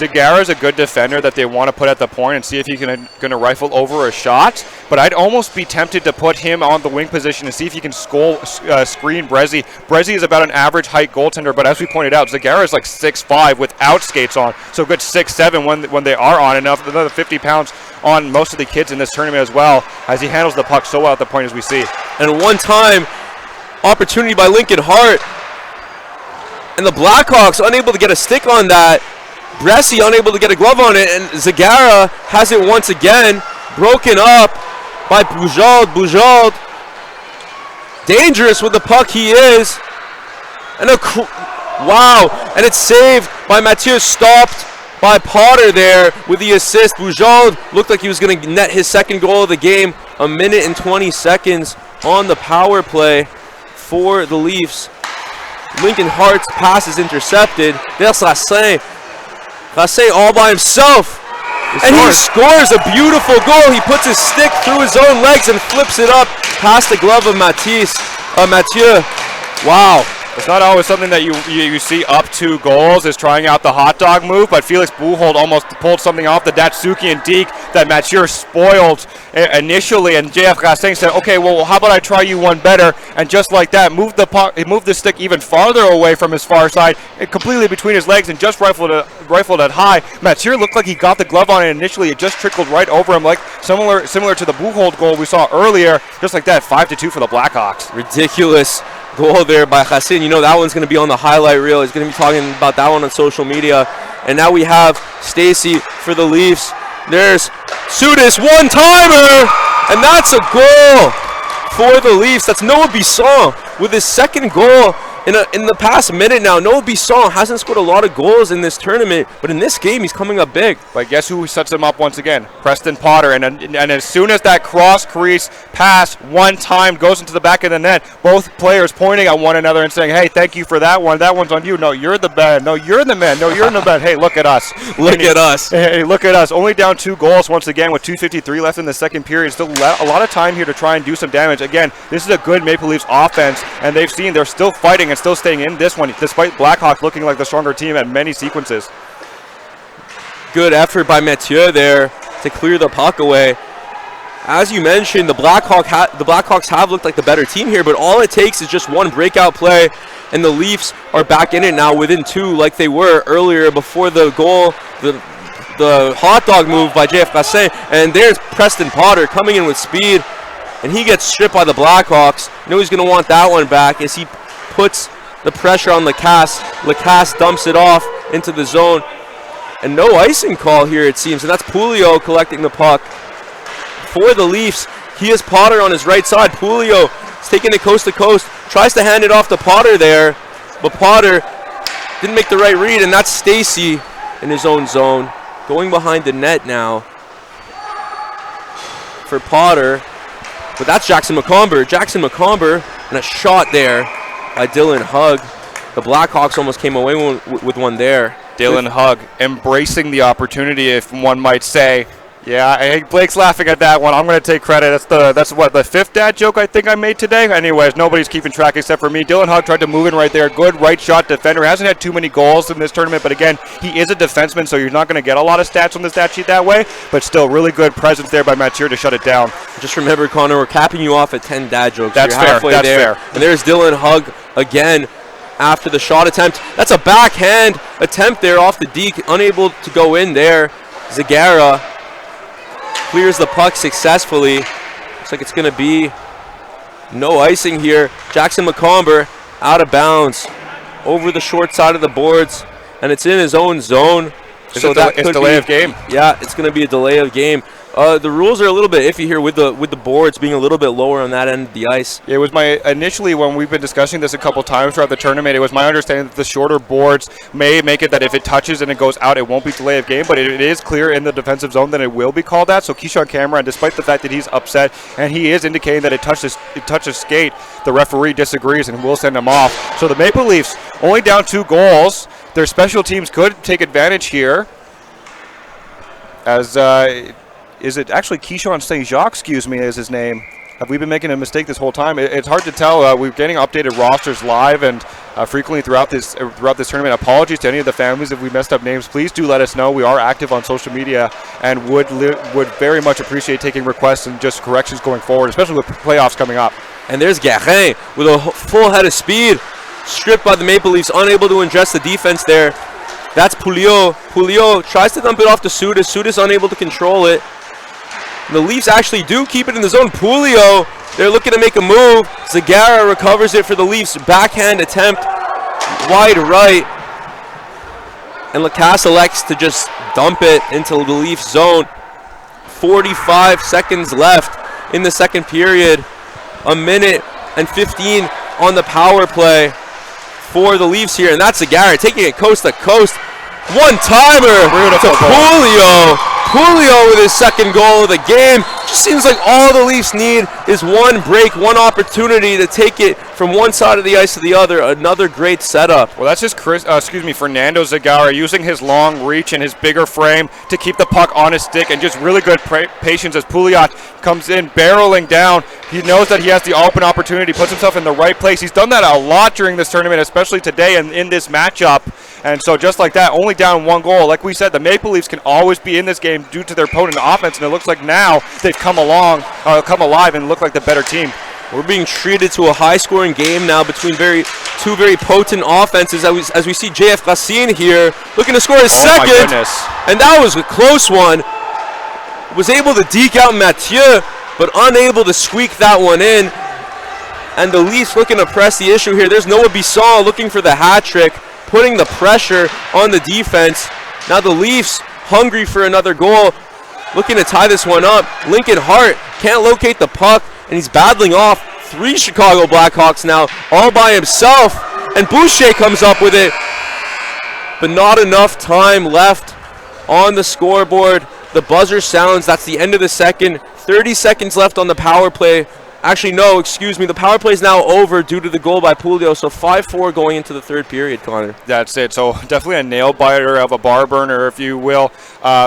Zagara is a good defender that they want to put at the point and see if he can going to rifle over a shot. But I'd almost be tempted to put him on the wing position and see if he can screen Brezzi. Brezzi is about an average height goaltender, but as we pointed out, Zagara is like 6'5" without skates on. So good 6'7" when they are on, enough another 50 pounds on most of the kids in this tournament as well, as he handles the puck so well at the point as we see. And one time opportunity by Lincoln Hart, and the Blackhawks unable to get a stick on that. Brezzi unable to get a glove on it, and Zagara has it once again, broken up by Bujold. Bujold, dangerous with the puck he is, and wow, and it's saved by Mathieu, stopped by Potter there with the assist. Bujold looked like he was going to net his second goal of the game. A minute and 20 seconds on the power play for the Leafs. Lincoln Hart's pass is intercepted. There's Racine all by himself. And he scores a beautiful goal. He puts his stick through his own legs and flips it up past the glove of Mathieu. Wow. It's not always something that you see up 2 goals is trying out the hot dog move, but Felix Bujold almost pulled something off the Datsuki and Deke that Mathieu spoiled initially, and JF Racine said, okay, well, how about I try you one better, and just like that, moved the stick even farther away from his far side, completely between his legs, and just rifled it high. Mathieu looked like he got the glove on it initially. It just trickled right over him, like similar to the Bujold goal we saw earlier, just like that, 5-2 for the Blackhawks. Ridiculous goal there by Racine. You know that one's going to be on the highlight reel. He's going to be talking about that one on social media. And now we have Stacy for the Leafs. There's Sudis, one-timer, and that's a goal for the Leafs. That's Noah Bisson with his second goal in the past minute now. Noah Bisson hasn't scored a lot of goals in this tournament, but in this game he's coming up big. But guess who sets him up once again? Preston Potter. And as soon as that cross crease pass one time goes into the back of the net, both players pointing at one another and saying, hey, thank you for that one. That one's on you. No, you're the man. No, you're the man. No, you're in the man. Hey, look at us. Look at us. Hey, look at us. Only down 2 goals once again with 2:53 left in the second period. Still a lot of time here to try and do some damage. Again, this is a good Maple Leafs offense, and they've seen they're still fighting and still staying in this one, despite Blackhawks looking like the stronger team at many sequences. Good effort by Mathieu there to clear the puck away. As you mentioned, the Blackhawks have looked like the better team here, but all it takes is just one breakout play, and the Leafs are back in it now within 2 like they were earlier before the goal, the hot dog move by JF Racine. And there's Preston Potter coming in with speed, and he gets stripped by the Blackhawks. You know he's going to want that one back as he puts the pressure on Lacasse. Lacasse dumps it off into the zone. And no icing call here, it seems. And that's Pulio collecting the puck for the Leafs. He has Potter on his right side. Pulio is taking it coast to coast. Tries to hand it off to Potter there. But Potter didn't make the right read. And that's Stacy in his own zone. Going behind the net now for Potter. But that's Jackson McComber. Jackson McComber, and a shot there by Dylan Hugg. The Blackhawks almost came away with one there. Dylan Hugg embracing the opportunity, if one might say. Yeah, hey, Blake's laughing at that one. I'm going to take credit. That's what, the 5th dad joke I think I made today? Anyways, nobody's keeping track except for me. Dylan Hugg tried to move in right there. Good right shot defender. Hasn't had too many goals in this tournament, but again, he is a defenseman, so you're not going to get a lot of stats on the stat sheet that way, but still really good presence there by Mathieu to shut it down. Just remember, Connor, we're capping you off at 10 dad jokes. That's fair. That's fair. And there's Dylan Hugg again after the shot attempt. That's a backhand attempt there off the Deke. Unable to go in there. Zagara clears the puck successfully. Looks like it's going to be no icing here. Jackson McComber out of bounds over the short side of the boards, and it's in his own zone. So that could be delay of game. Yeah, it's going to be a delay of game. The rules are a little bit iffy here with the boards being a little bit lower on that end of the ice. It was initially when we've been discussing this a couple times throughout the tournament, it was my understanding that the shorter boards may make it that if it touches and it goes out, it won't be delay of game, but it is clear in the defensive zone that it will be called that. So Keyshawn Cameron, despite the fact that he's upset and he is indicating that it touches skate, the referee disagrees and will send him off. So the Maple Leafs only down 2 goals. Their special teams could take advantage here. As is it actually Keyshawn St. Jacques, excuse me, is his name. Have we been making a mistake this whole time? It's hard to tell. We're getting updated rosters live, and frequently throughout this tournament. Apologies to any of the families if we messed up names. Please do let us know. We are active on social media and would very much appreciate taking requests and just corrections going forward, especially with playoffs coming up. And there's Guérin with a full head of speed, stripped by the Maple Leafs, unable to address the defense there. That's Pouliot. Pouliot tries to dump it off to Sudas. Sudas unable to control it. The Leafs actually do keep it in the zone. Pouliot, they're looking to make a move. Zagara recovers it for the Leafs. Backhand attempt, wide right. And Lacasse elects to just dump it into the Leafs zone. 45 seconds left in the second period. A minute and 15 on the power play for the Leafs here. And that's Zagara taking it coast to coast. One-timer to Pouliot. Pouliot with his second goal of the game. Just seems like all the Leafs need is one break, one opportunity to take it from one side of the ice to the other. Another great setup. Well, that's just Fernando Zagara using his long reach and his bigger frame to keep the puck on his stick, and just really good patience as Pouliot comes in barreling down. He knows that he has the open opportunity, puts himself in the right place. He's done that a lot during this tournament, especially today and in this matchup. And so just like that, only down one goal. Like we said, the Maple Leafs can always be in this game due to their potent offense, and it looks like now they've come alive and look like the better team. We're being treated to a high-scoring game now between two very potent offenses as we see JF Racine here looking to score his second. My goodness. And that was a close one. Was able to deke out Mathieu, but unable to squeak that one in. And the Leafs looking to press the issue here. There's Noah Bisson looking for the hat trick, putting the pressure on the defense. Now the Leafs hungry for another goal, looking to tie this one up. Lincoln Hart can't locate the puck, and he's battling off 3 Chicago Blackhawks now all by himself. And Boucher comes up with it, but not enough time left on the scoreboard. The buzzer sounds. That's the end of the second. 30 seconds left on the power play. Actually, no, excuse me. The power play is now over due to the goal by Pouliot. So 5-4 going into the third period, Connor. That's it. So definitely a nail biter of a bar burner, if you will,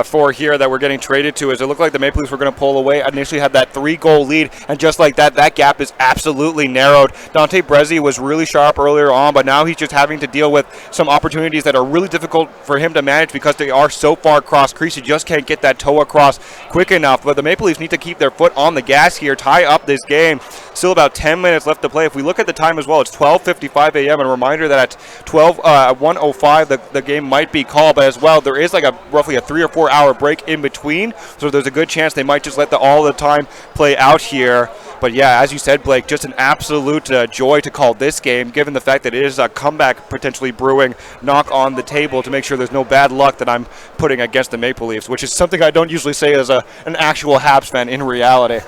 for here that we're getting traded to. As it looked like the Maple Leafs were going to pull away. Initially had that 3-goal lead, and just like that, that gap is absolutely narrowed. Dante Brezzi was really sharp earlier on, but now he's just having to deal with some opportunities that are really difficult for him to manage because they are so far across crease. He just can't get that toe across quick enough. But the Maple Leafs need to keep their foot on the gas here, tie up this game. Still about 10 minutes left to play. If we look at the time as well, it's 12:55 a.m. And a reminder that at 1:05 the game might be called, but as well there is like roughly a 3 or 4 hour break in between, so there's a good chance they might just let all the time play out here. But yeah, as you said, Blake, just an absolute joy to call this game, given the fact that it is a comeback potentially brewing. Knock on the table to make sure there's no bad luck that I'm putting against the Maple Leafs, which is something I don't usually say as an actual Habs fan in reality.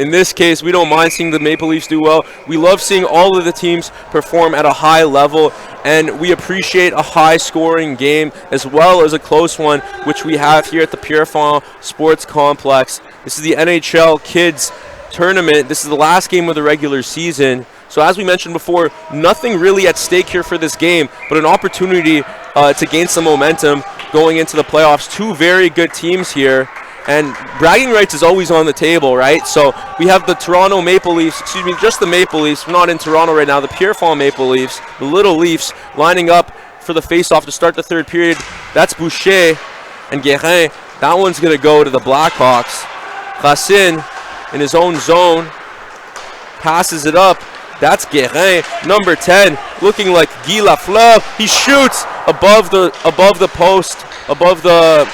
In this case, we don't mind seeing the Maple Leafs do well. We love seeing all of the teams perform at a high level, and we appreciate a high-scoring game as well as a close one, which we have here at the Pierrefonds Sports Complex. This is the NHL Kids Tournament. This is the last game of the regular season. So as we mentioned before, nothing really at stake here for this game, but an opportunity to gain some momentum going into the playoffs. Two very good teams here, and bragging rights is always on the table, right? So we have the Toronto Maple Leafs, just the Maple Leafs. We're not in Toronto right now. The Pierrefonds Maple Leafs, the Little Leafs, lining up for the face-off to start the third period. That's Boucher and Guérin. That one's going to go to the Blackhawks. Racine in his own zone passes it up. That's Guérin, number 10, looking like Guy Lafleur. He shoots above the post, above the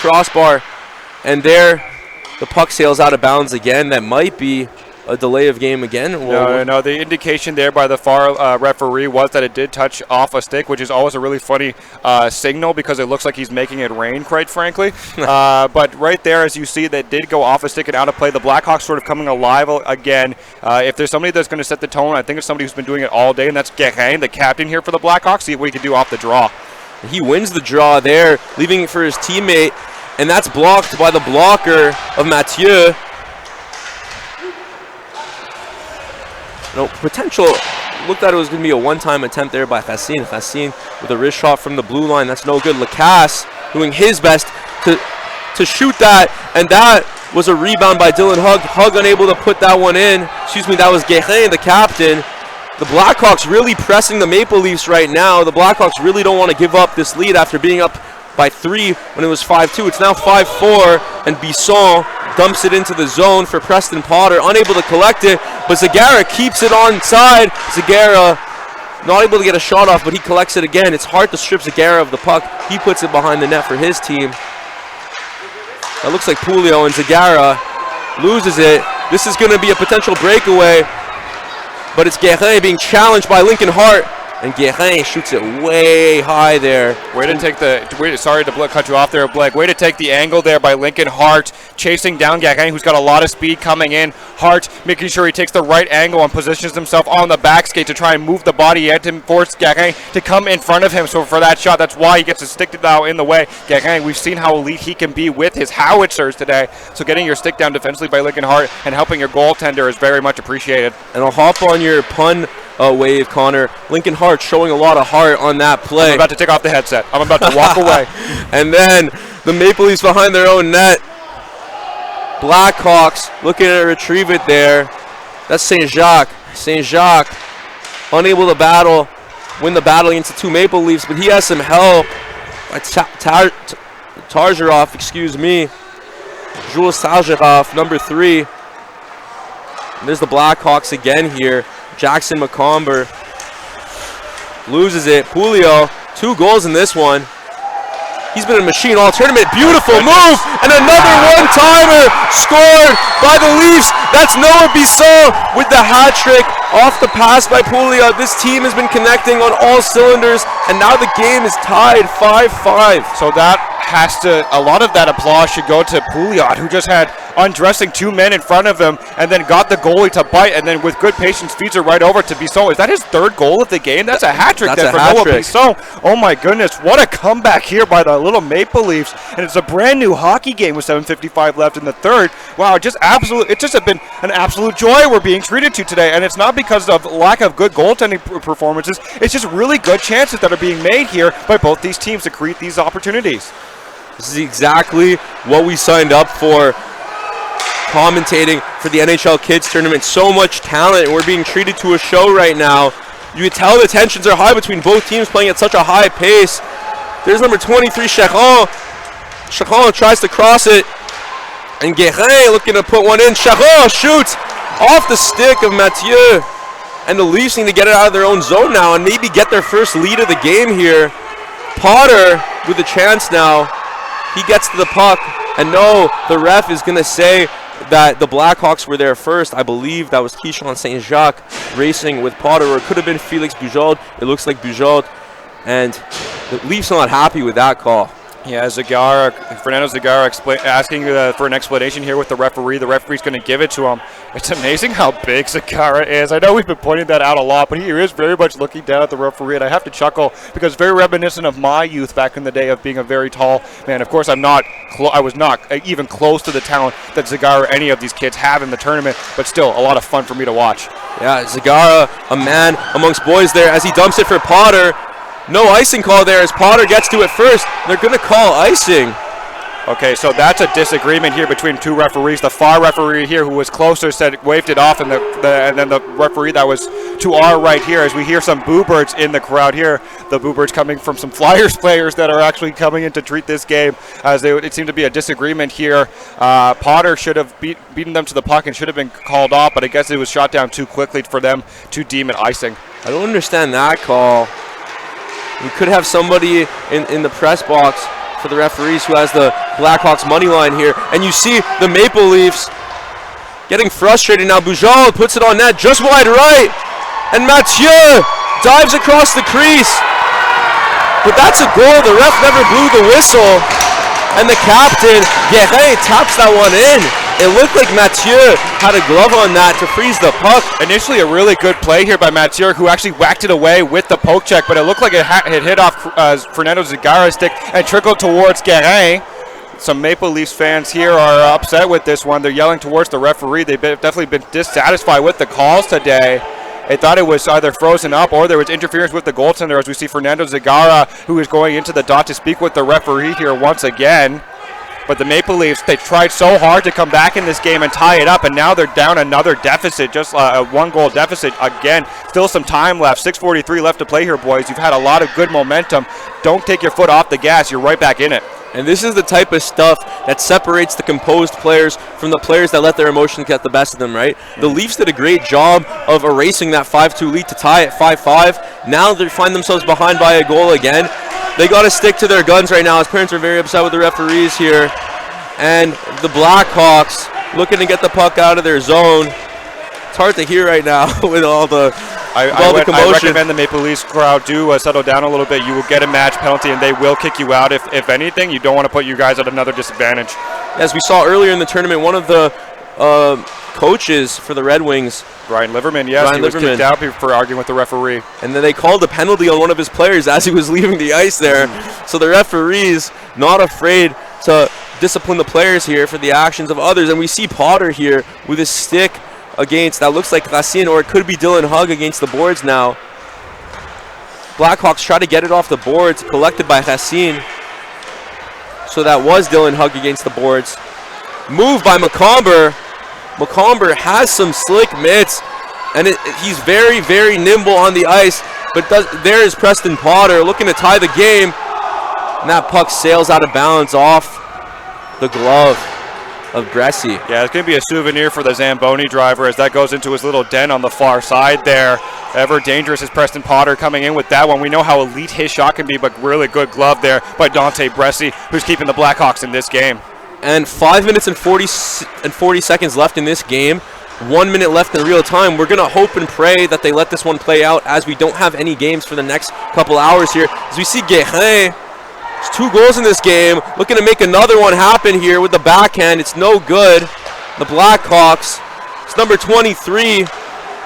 crossbar, and there the puck sails out of bounds again. That might be a delay of game again. No, the indication there by the far referee was that it did touch off a stick, which is always a really funny signal because it looks like he's making it rain, quite frankly. But right there, as you see, that did go off a stick and out of play. The Blackhawks sort of coming alive again. If there's somebody that's going to set the tone, I think it's somebody who's been doing it all day, and that's Guérin, the captain here for the Blackhawks. See what he can do off the draw. He wins the draw there, leaving it for his teammate, and that's blocked by the blocker of Mathieu. Potential, looked like it was going to be a one-time attempt there by Racine. Racine with a wrist shot from the blue line. That's no good. Lacasse doing his best to shoot that, and that was a rebound by Dylan Hug. Hug unable to put that one in. That was Guérin, the captain. The Blackhawks really pressing the Maple Leafs right now. The Blackhawks really don't want to give up this lead after being up by 3 when it was 5-2. It's now 5-4, and Bisson dumps it into the zone for Preston Potter, unable to collect it, but Zagara keeps it onside. Zagara not able to get a shot off, but he collects it again. It's hard to strip Zagara of the puck. He puts it behind the net for his team. That looks like Pouliot, and Zagara loses it. This is going to be a potential breakaway, but it's Guérin being challenged by Lincoln Hart, and Guérin shoots it way high there. Way to take sorry to cut you off there, Blake. Way to take the angle there by Lincoln Hart, chasing down Guérin, who's got a lot of speed coming in. Hart making sure he takes the right angle and positions himself on the back skate to try and move the body and to force Guérin to come in front of him. So for that shot, that's why he gets his stick now in the way. Guérin, we've seen how elite he can be with his howitzers today. So getting your stick down defensively by Lincoln Hart and helping your goaltender is very much appreciated. And I'll hop on your pun wave, Connor. Lincoln Hart showing a lot of heart on that play. I'm about to take off the headset. I'm about to walk away. And then the Maple Leafs behind their own net. Blackhawks looking to retrieve it there. That's St. Jacques. St. Jacques unable to win the battle against the two Maple Leafs, but he has some help by Tarjarov, excuse me. Jules Tarjarov, number 3. And there's the Blackhawks again here. Jackson McComber loses it. Pouliot, 2 goals in this one. He's been a machine all tournament. Beautiful move, and another one-timer scored by the Leafs. That's Noah Bisson with the hat trick off the pass by Pouliot. This team has been connecting on all cylinders, and now the game is tied 5-5. So a lot of that applause should go to Pouliot, who just had undressing 2 men in front of him and then got the goalie to bite, and then with good patience feeds it right over to Bisson. Is that his 3rd goal of the game? That's a hat trick there for Noah Bisson. Oh my goodness, what a comeback here by the little Maple Leafs, and it's a brand new hockey game with 7:55 left in the 3rd. Wow, it's just been an absolute joy we're being treated to today, and it's not because of lack of good goaltending performances. It's just really good chances that are being made here by both these teams to create these opportunities. This is exactly what we signed up for, commentating for the NHL Kids Tournament. So much talent, and we're being treated to a show right now. You can tell the tensions are high between both teams playing at such a high pace. There's number 23, Charon. Charon tries to cross it, and Guérin looking to put one in. Charon shoots off the stick of Mathieu, and the Leafs need to get it out of their own zone now and maybe get their first lead of the game here. Potter with a chance now. He gets to the puck, and no, the ref is going to say that the Blackhawks were there first. I believe that was Keyshawn St. Jacques racing with Potter, or it could have been Felix Bujold. It looks like Bujold, and the Leafs are not happy with that call. Yeah, Fernando Zagara asking for an explanation here with the referee. The referee's going to give it to him. It's amazing how big Zagara is. I know we've been pointing that out a lot, but he is very much looking down at the referee, and I have to chuckle because very reminiscent of my youth back in the day of being a very tall man. Of course, I was not even close to the talent that Zagara or any of these kids have in the tournament, but still a lot of fun for me to watch. Yeah, Zagara, a man amongst boys there as he dumps it for Potter. No icing call there as Potter gets to it first. They're going to call icing. Okay, so that's a disagreement here between 2 referees. The far referee here, who was closer, waved it off, and then the referee that was to our right here, as we hear some boo birds in the crowd here. The boo birds coming from some Flyers players that are actually coming in to treat this game, as it seemed to be a disagreement here. Potter should have beaten them to the puck and should have been called off, but I guess it was shot down too quickly for them to deem it icing. I don't understand that call. We could have somebody in the press box for the referees who has the Blackhawks money line here. And you see the Maple Leafs getting frustrated now. Bujold puts it on net just wide right. And Mathieu dives across the crease. But that's a goal. The ref never blew the whistle. And the captain, Guérin, taps that one in. It looked like Mathieu had a glove on that to freeze the puck. Initially a really good play here by Mathieu, who actually whacked it away with the poke check, but it looked like it hit off Fernando Zagara's stick and trickled towards Guérin. Some Maple Leafs fans here are upset with this one. They're yelling towards the referee. They've definitely been dissatisfied with the calls today. They thought it was either frozen up or there was interference with the goaltender, as we see Fernando Zagara, who is going into the dot to speak with the referee here once again. But the Maple Leafs, they tried so hard to come back in this game and tie it up, and now they're down another deficit, just a 1-goal deficit again. Still some time left, 6:43 left to play here, boys. You've had a lot of good momentum. Don't take your foot off the gas. You're right back in it. And this is the type of stuff that separates the composed players from the players that let their emotions get the best of them, right? The Leafs did a great job of erasing that 5-2 lead to tie at 5-5. Now they find themselves behind by a goal again. They got to stick to their guns right now. His parents are very upset with the referees here. And the Blackhawks looking to get the puck out of their zone. It's hard to hear right now with all the commotion. I recommend the Maple Leafs crowd do settle down a little bit. You will get a match penalty, and they will kick you out. If anything, you don't want to put you guys at another disadvantage. As we saw earlier in the tournament, one of the coaches for the Red Wings, Ryan Liverman, yes, he was kicked out for arguing with the referee. And then they called a penalty on one of his players as he was leaving the ice there. So the referee's not afraid to discipline the players here for the actions of others. And we see Potter here with his stick against, that looks like Racine, or it could be Dylan Hug against the boards now. Blackhawks try to get it off the boards, collected by Racine. So that was Dylan Hug against the boards. Move by McComber. McComber has some slick mitts, and he's very, very nimble on the ice. But there is Preston Potter looking to tie the game. And that puck sails out of bounds off the glove of Bressi. Yeah, it's going to be a souvenir for the Zamboni driver as that goes into his little den on the far side there. Ever dangerous is Preston Potter coming in with that one. We know how elite his shot can be, but really good glove there by Dante Bressi, who's keeping the Blackhawks in this game. And 5 minutes and 40 seconds left in this game. 1 minute left in real time. We're going to hope and pray that they let this one play out, as we don't have any games for the next couple hours here. As we see Guérin, there's 2 goals in this game, looking to make another one happen here with the backhand. It's no good. The Blackhawks, it's number 23,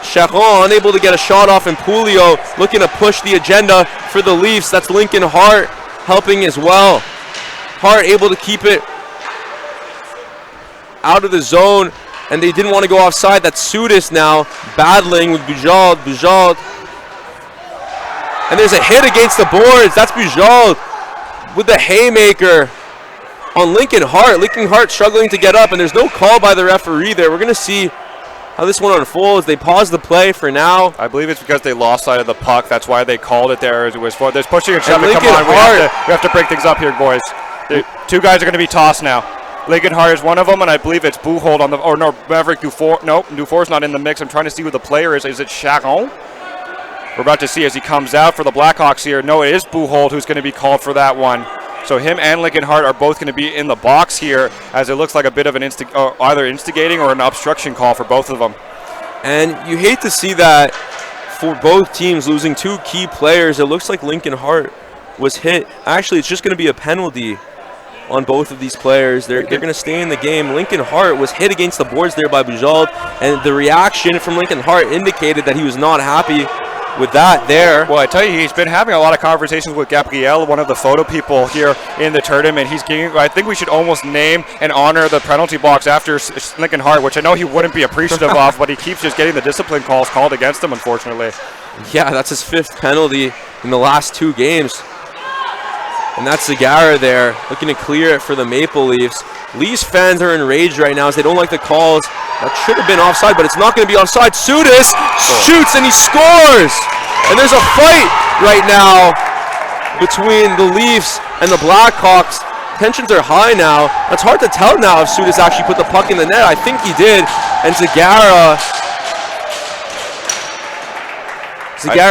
Charon, unable to get a shot off, and Pulio looking to push the agenda for the Leafs. That's Lincoln Hart helping as well. Hart able to keep it out of the zone, and they didn't want to go offside. That's Sudis now battling with Bujold. And there's a hit against the boards. That's Bujold with the haymaker on Lincoln Hart. Lincoln Hart struggling to get up, and there's no call by the referee there. We're going to see how this one unfolds. They pause the play for now. I believe it's because they lost sight of the puck. That's why they called it there. It was for there's pushing and shoving. Come on, we have to break things up here, boys. The 2 guys are going to be tossed now. Lincoln Hart is one of them, and I believe it's Buchholz on the, or no, Maverick Dufour. No, Dufour's not in the mix. I'm trying to see who the player is. Is it Charon? We're about to see as he comes out for the Blackhawks here. No, it is Buchholz who's going to be called for that one. So him and Lincoln Hart are both going to be in the box here, as it looks like a bit of an either instigating or an obstruction call for both of them. And you hate to see that for both teams, losing 2 key players. It looks like Lincoln Hart was hit. Actually, it's just going to be a penalty on both of these players. They're going to stay in the game. Lincoln Hart was hit against the boards there by Bujold, and the reaction from Lincoln Hart indicated that he was not happy with that there. Well, I tell you, he's been having a lot of conversations with Gabriel, one of the photo people here in the tournament. He's getting, I think we should almost name and honor the penalty box after Lincoln Hart, which I know he wouldn't be appreciative of, but he keeps just getting the discipline calls called against him, unfortunately. Yeah, that's his 5th penalty in the last 2 games. And that's Zagara there, looking to clear it for the Maple Leafs. Leafs fans are enraged right now as they don't like the calls. That should have been offside, but it's not going to be offside. Sudis shoots and he scores! And there's a fight right now between the Leafs and the Blackhawks. Tensions are high now. It's hard to tell now if Sudis actually put the puck in the net. I think he did. And Zagara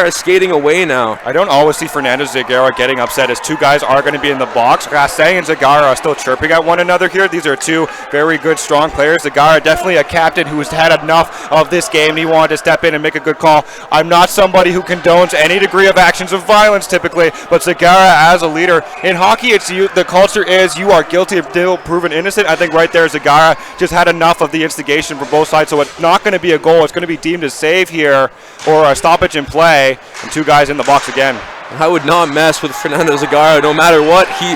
is skating away now. I don't always see Fernando Zagara getting upset as 2 guys are going to be in the box. Racine and Zagara are still chirping at one another here. These are 2 very good, strong players. Zagara definitely a captain who's had enough of this game, and he wanted to step in and make a good call. I'm not somebody who condones any degree of actions of violence typically, but Zagara as a leader in hockey, it's you. The culture is you are guilty until proven innocent. I think right there Zagara just had enough of the instigation from both sides, so it's not going to be a goal. It's going to be deemed a save here or a stoppage in play. And 2 guys in the box again. I would not mess with Fernando Zagara no matter what he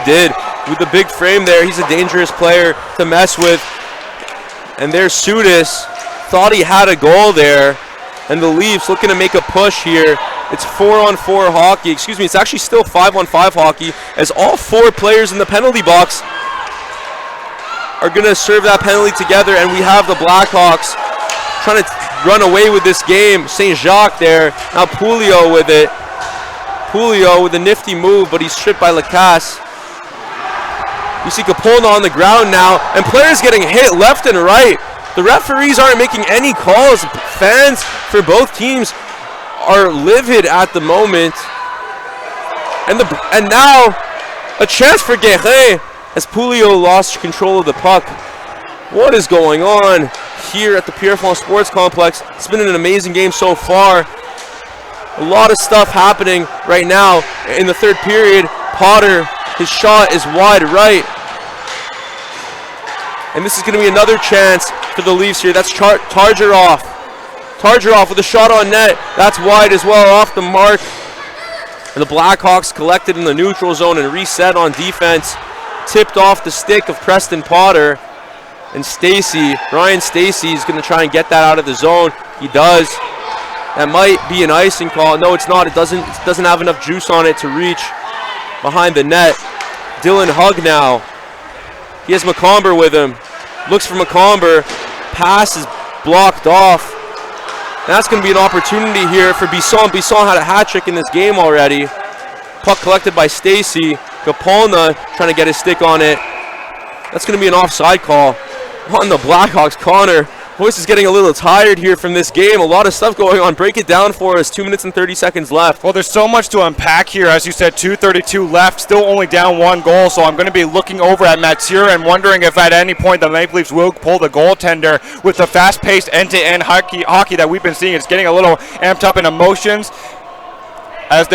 did. With the big frame there, he's a dangerous player to mess with. And there's Sudis. Thought he had a goal there. And the Leafs looking to make a push here. It's 4-on-4 hockey. Excuse me, it's actually still 5-on-5 hockey, as all 4 players in the penalty box are going to serve that penalty together, and we have the Blackhawks trying to run away with this game. St. Jacques there. Now Pouliot with it. Pouliot with a nifty move, but he's stripped by Lacasse. You see Capolna on the ground now, and players getting hit left and right. The referees aren't making any calls. Fans for both teams are livid at the moment. And now a chance for Guérin as Pouliot lost control of the puck. What is going on here at the Pierrefonds Sports Complex? It's been an amazing game so far. A lot of stuff happening right now in the third period. Potter, his shot is wide right. And this is going to be another chance for the Leafs here. That's Targeroff. Targeroff with a shot on net. That's wide as well, off the mark. And the Blackhawks collected in the neutral zone and reset on defense. Tipped off the stick of Preston Potter. And Ryan Stacey is going to try and get that out of the zone. He does. That might be an icing call. No, it's not. It doesn't have enough juice on it to reach behind the net. Dylan Hug now. He has McComber with him. Looks for McComber. Pass is blocked off. That's going to be an opportunity here for Bisson. Bisson had a hat trick in this game already. Puck collected by Stacey. Capolna trying to get his stick on it. That's going to be an offside call on the Blackhawks. Connor, voice is getting a little tired here from this game. A lot of stuff going on. Break it down for us. 2 minutes and 30 seconds left. Well, there's so much to unpack here. As you said, 2:32 left. Still only down 1 goal. So I'm going to be looking over at Mathieu and wondering if at any point the Maple Leafs will pull the goaltender with the fast-paced end-to-end hockey that we've been seeing. It's getting a little amped up in emotions. As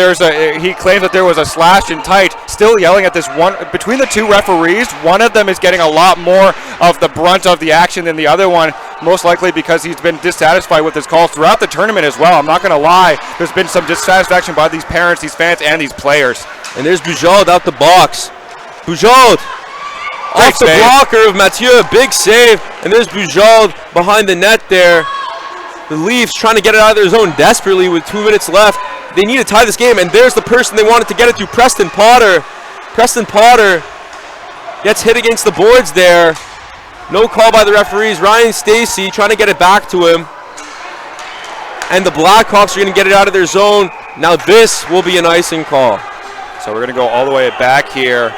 he claims that there was a slash in tight, still yelling at this one. Between the two referees, one of them is getting a lot more of the brunt of the action than the other one, most likely because he's been dissatisfied with his calls throughout the tournament as well. I'm not going to lie, there's been some dissatisfaction by these parents, these fans, and these players. And there's Bujold out the box. Bujold off the blocker of Mathieu, big save. And there's Bujold behind the net there. The Leafs trying to get it out of their zone desperately with 2 minutes left. They need to tie this game, and there's the person they wanted to get it to, Preston Potter. Preston Potter gets hit against the boards there. No call by the referees. Ryan Stacey trying to get it back to him. And the Blackhawks are going to get it out of their zone. Now this will be an icing call. So we're going to go all the way back here,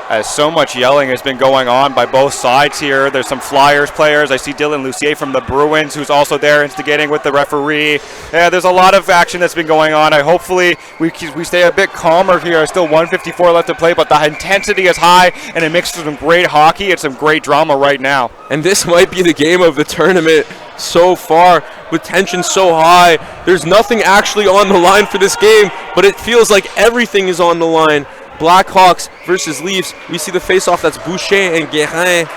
as so much yelling has been going on by both sides here. There's some Flyers players. I see Dylan Lucier from the Bruins, who's also there instigating with the referee. Yeah, there's a lot of action that's been going on. Hopefully we stay a bit calmer here. There's still 1:54 left to play, but the intensity is high, and it mixes some great hockey and some great drama right now. And this might be the game of the tournament so far, with tension so high. There's nothing actually on the line for this game, but it feels like everything is on the line. Blackhawks versus Leafs. We see the face-off. That's Boucher and Guérin.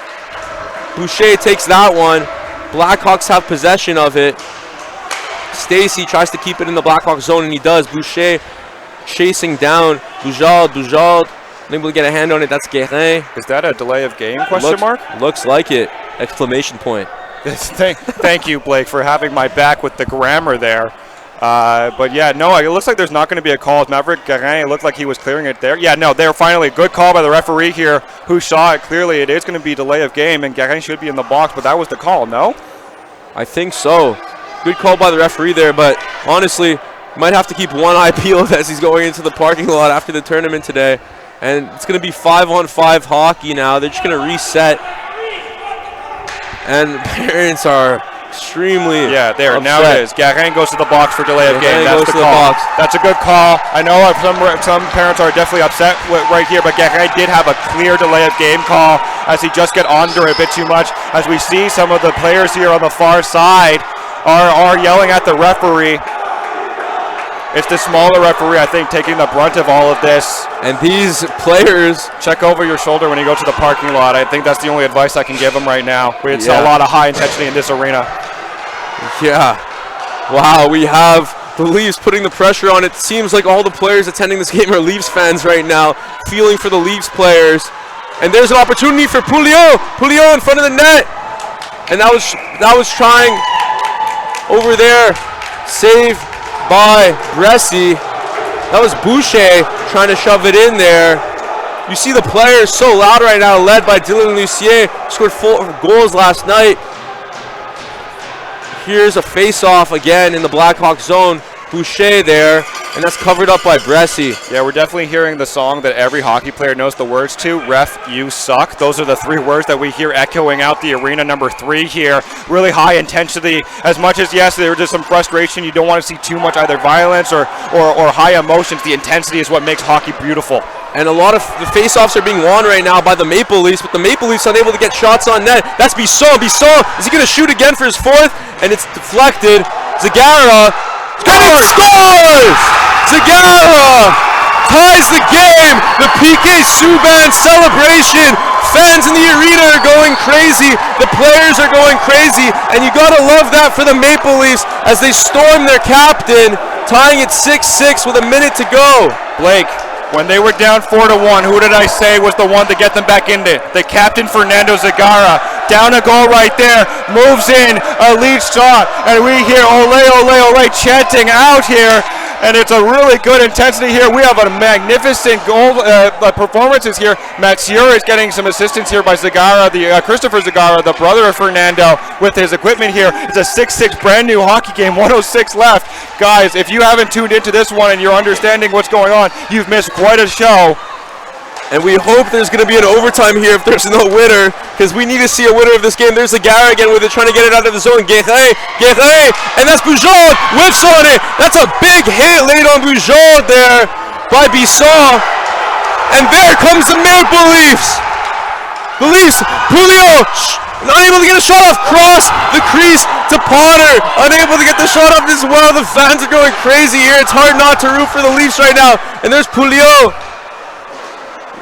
Boucher takes that one. Blackhawks have possession of it. Stacey tries to keep it in the Blackhawks zone, and he does. Boucher chasing down Bujold. Unable to get a hand on it. That's Guérin. Is that a delay of game, question mark? Looks like it. Exclamation point. Thank you, Blake, for having my back with the grammar there. But yeah, no, it looks like there's not going to be a call. Maverick Guérin, it looked like he was clearing it there. Yeah, no, they're finally, good call by the referee here, who saw it clearly. It is going to be delay of game, and Guérin should be in the box, but that was the call, no? I think so. Good call by the referee there, but honestly, might have to keep one eye peeled as he's going into the parking lot after the tournament today. And it's going to be 5-on-5 hockey now. They're just going to reset. And parents are extremely upset. Now it is. Guérin goes to the box for delay of game. That's the call. That's a good call. I know some parents are definitely upset right here, but Guérin did have a clear delay of game call as he just got under a bit too much. As we see some of the players here on the far side are yelling at the referee. It's the smaller referee, I think, taking the brunt of all of this. And these players... Check over your shoulder when you go to the parking lot. I think that's the only advice I can give them right now. It's a lot of high intensity in this arena. Yeah. Wow, we have the Leafs putting the pressure on. It seems like all the players attending this game are Leafs fans right now, feeling for the Leafs players. And there's an opportunity for Pouliot. Pouliot in front of the net. And that was trying over there. Save by Bressi. That was Boucher trying to shove it in there. You see the players so loud right now, led by Dylan Lucier, scored 4 goals last night. Here's a face-off again in the Blackhawks zone. Boucher there, and that's covered up by Bressie. Yeah, we're definitely hearing the song that every hockey player knows the words to. Ref, you suck. Those are the 3 words that we hear echoing out the arena. Number 3 here. Really high intensity. As much as, yes, there was just some frustration. You don't want to see too much either violence or high emotions. The intensity is what makes hockey beautiful. And a lot of the face-offs are being won right now by the Maple Leafs, but the Maple Leafs unable to get shots on net. That's Bisson. Bisson, is he going to shoot again for his 4th? And it's deflected. Zagara, and it scores! Zagara ties the game. The PK Subban celebration. Fans in the arena are going crazy. The players are going crazy. And you got to love that for the Maple Leafs as they storm their captain, tying it 6-6 with a minute to go. Blake, when they were down 4-1, who did I say was the one to get them back in it? The captain, Fernando Zagara. Down a goal right there, moves in, a lead shot, and we hear ole, ole, ole chanting out here, and it's a really good intensity here. We have a magnificent goal performances here. Mathieu is getting some assistance here by Zagara, Christopher Zagara, the brother of Fernando, with his equipment here. It's a 6-6 brand new hockey game, 106 left. Guys, if you haven't tuned into this one and you're understanding what's going on, you've missed quite a show. And we hope there's going to be an overtime here if there's no winner, because we need to see a winner of this game. There's Zagara again with it, trying to get it out of the zone. Guérin, and that's Boujon, whiffs on it. That's a big hit laid on Boujon there by Bisson. And there comes the Maple Leafs. The Leafs, Pouliot, unable to get a shot off, cross the crease to Potter, unable to get the shot off as well. The fans are going crazy here. It's hard not to root for the Leafs right now. And there's Pouliot.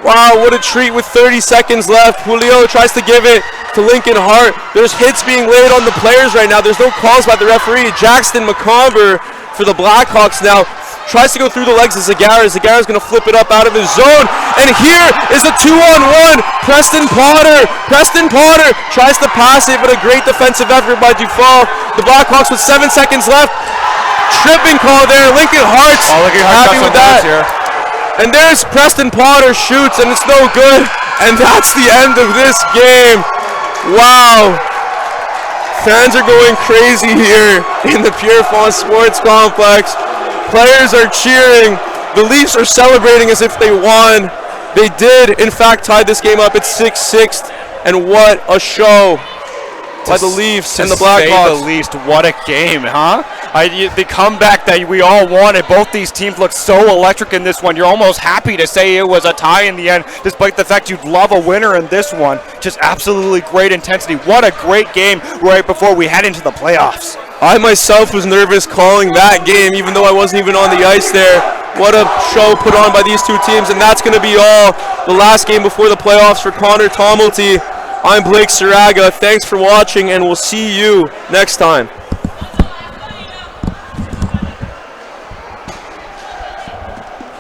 Wow, what a treat with 30 seconds left. Pouliot tries to give it to Lincoln Hart. There's hits being laid on the players right now. There's no calls by the referee. Jackson McComber for the Blackhawks now tries to go through the legs of Zagara. Zagara's going to flip it up out of his zone. And here is a 2-on-1. Preston Potter tries to pass it, but a great defensive effort by Dufault. The Blackhawks with 7 seconds left. Tripping call there. Lincoln Hart's happy with that. Here. And there's Preston Potter, shoots, and it's no good. And that's the end of this game. Wow. Fans are going crazy here in the Pierrefonds Sports Complex. Players are cheering. The Leafs are celebrating as if they won. They did, in fact, tie this game up at 6-6. And what a show by the Leafs and the Blackhawks. To say the least, what a game, huh? The comeback that we all wanted. Both these teams look so electric in this one. You're almost happy to say it was a tie in the end, despite the fact you'd love a winner in this one. Just absolutely great intensity. What a great game right before we head into the playoffs. I myself was nervous calling that game, even though I wasn't even on the ice there. What a show put on by these two teams, and that's going to be all. The last game before the playoffs for Connor Tomilty. I'm Blake Saraga. Thanks for watching, and we'll see you next time.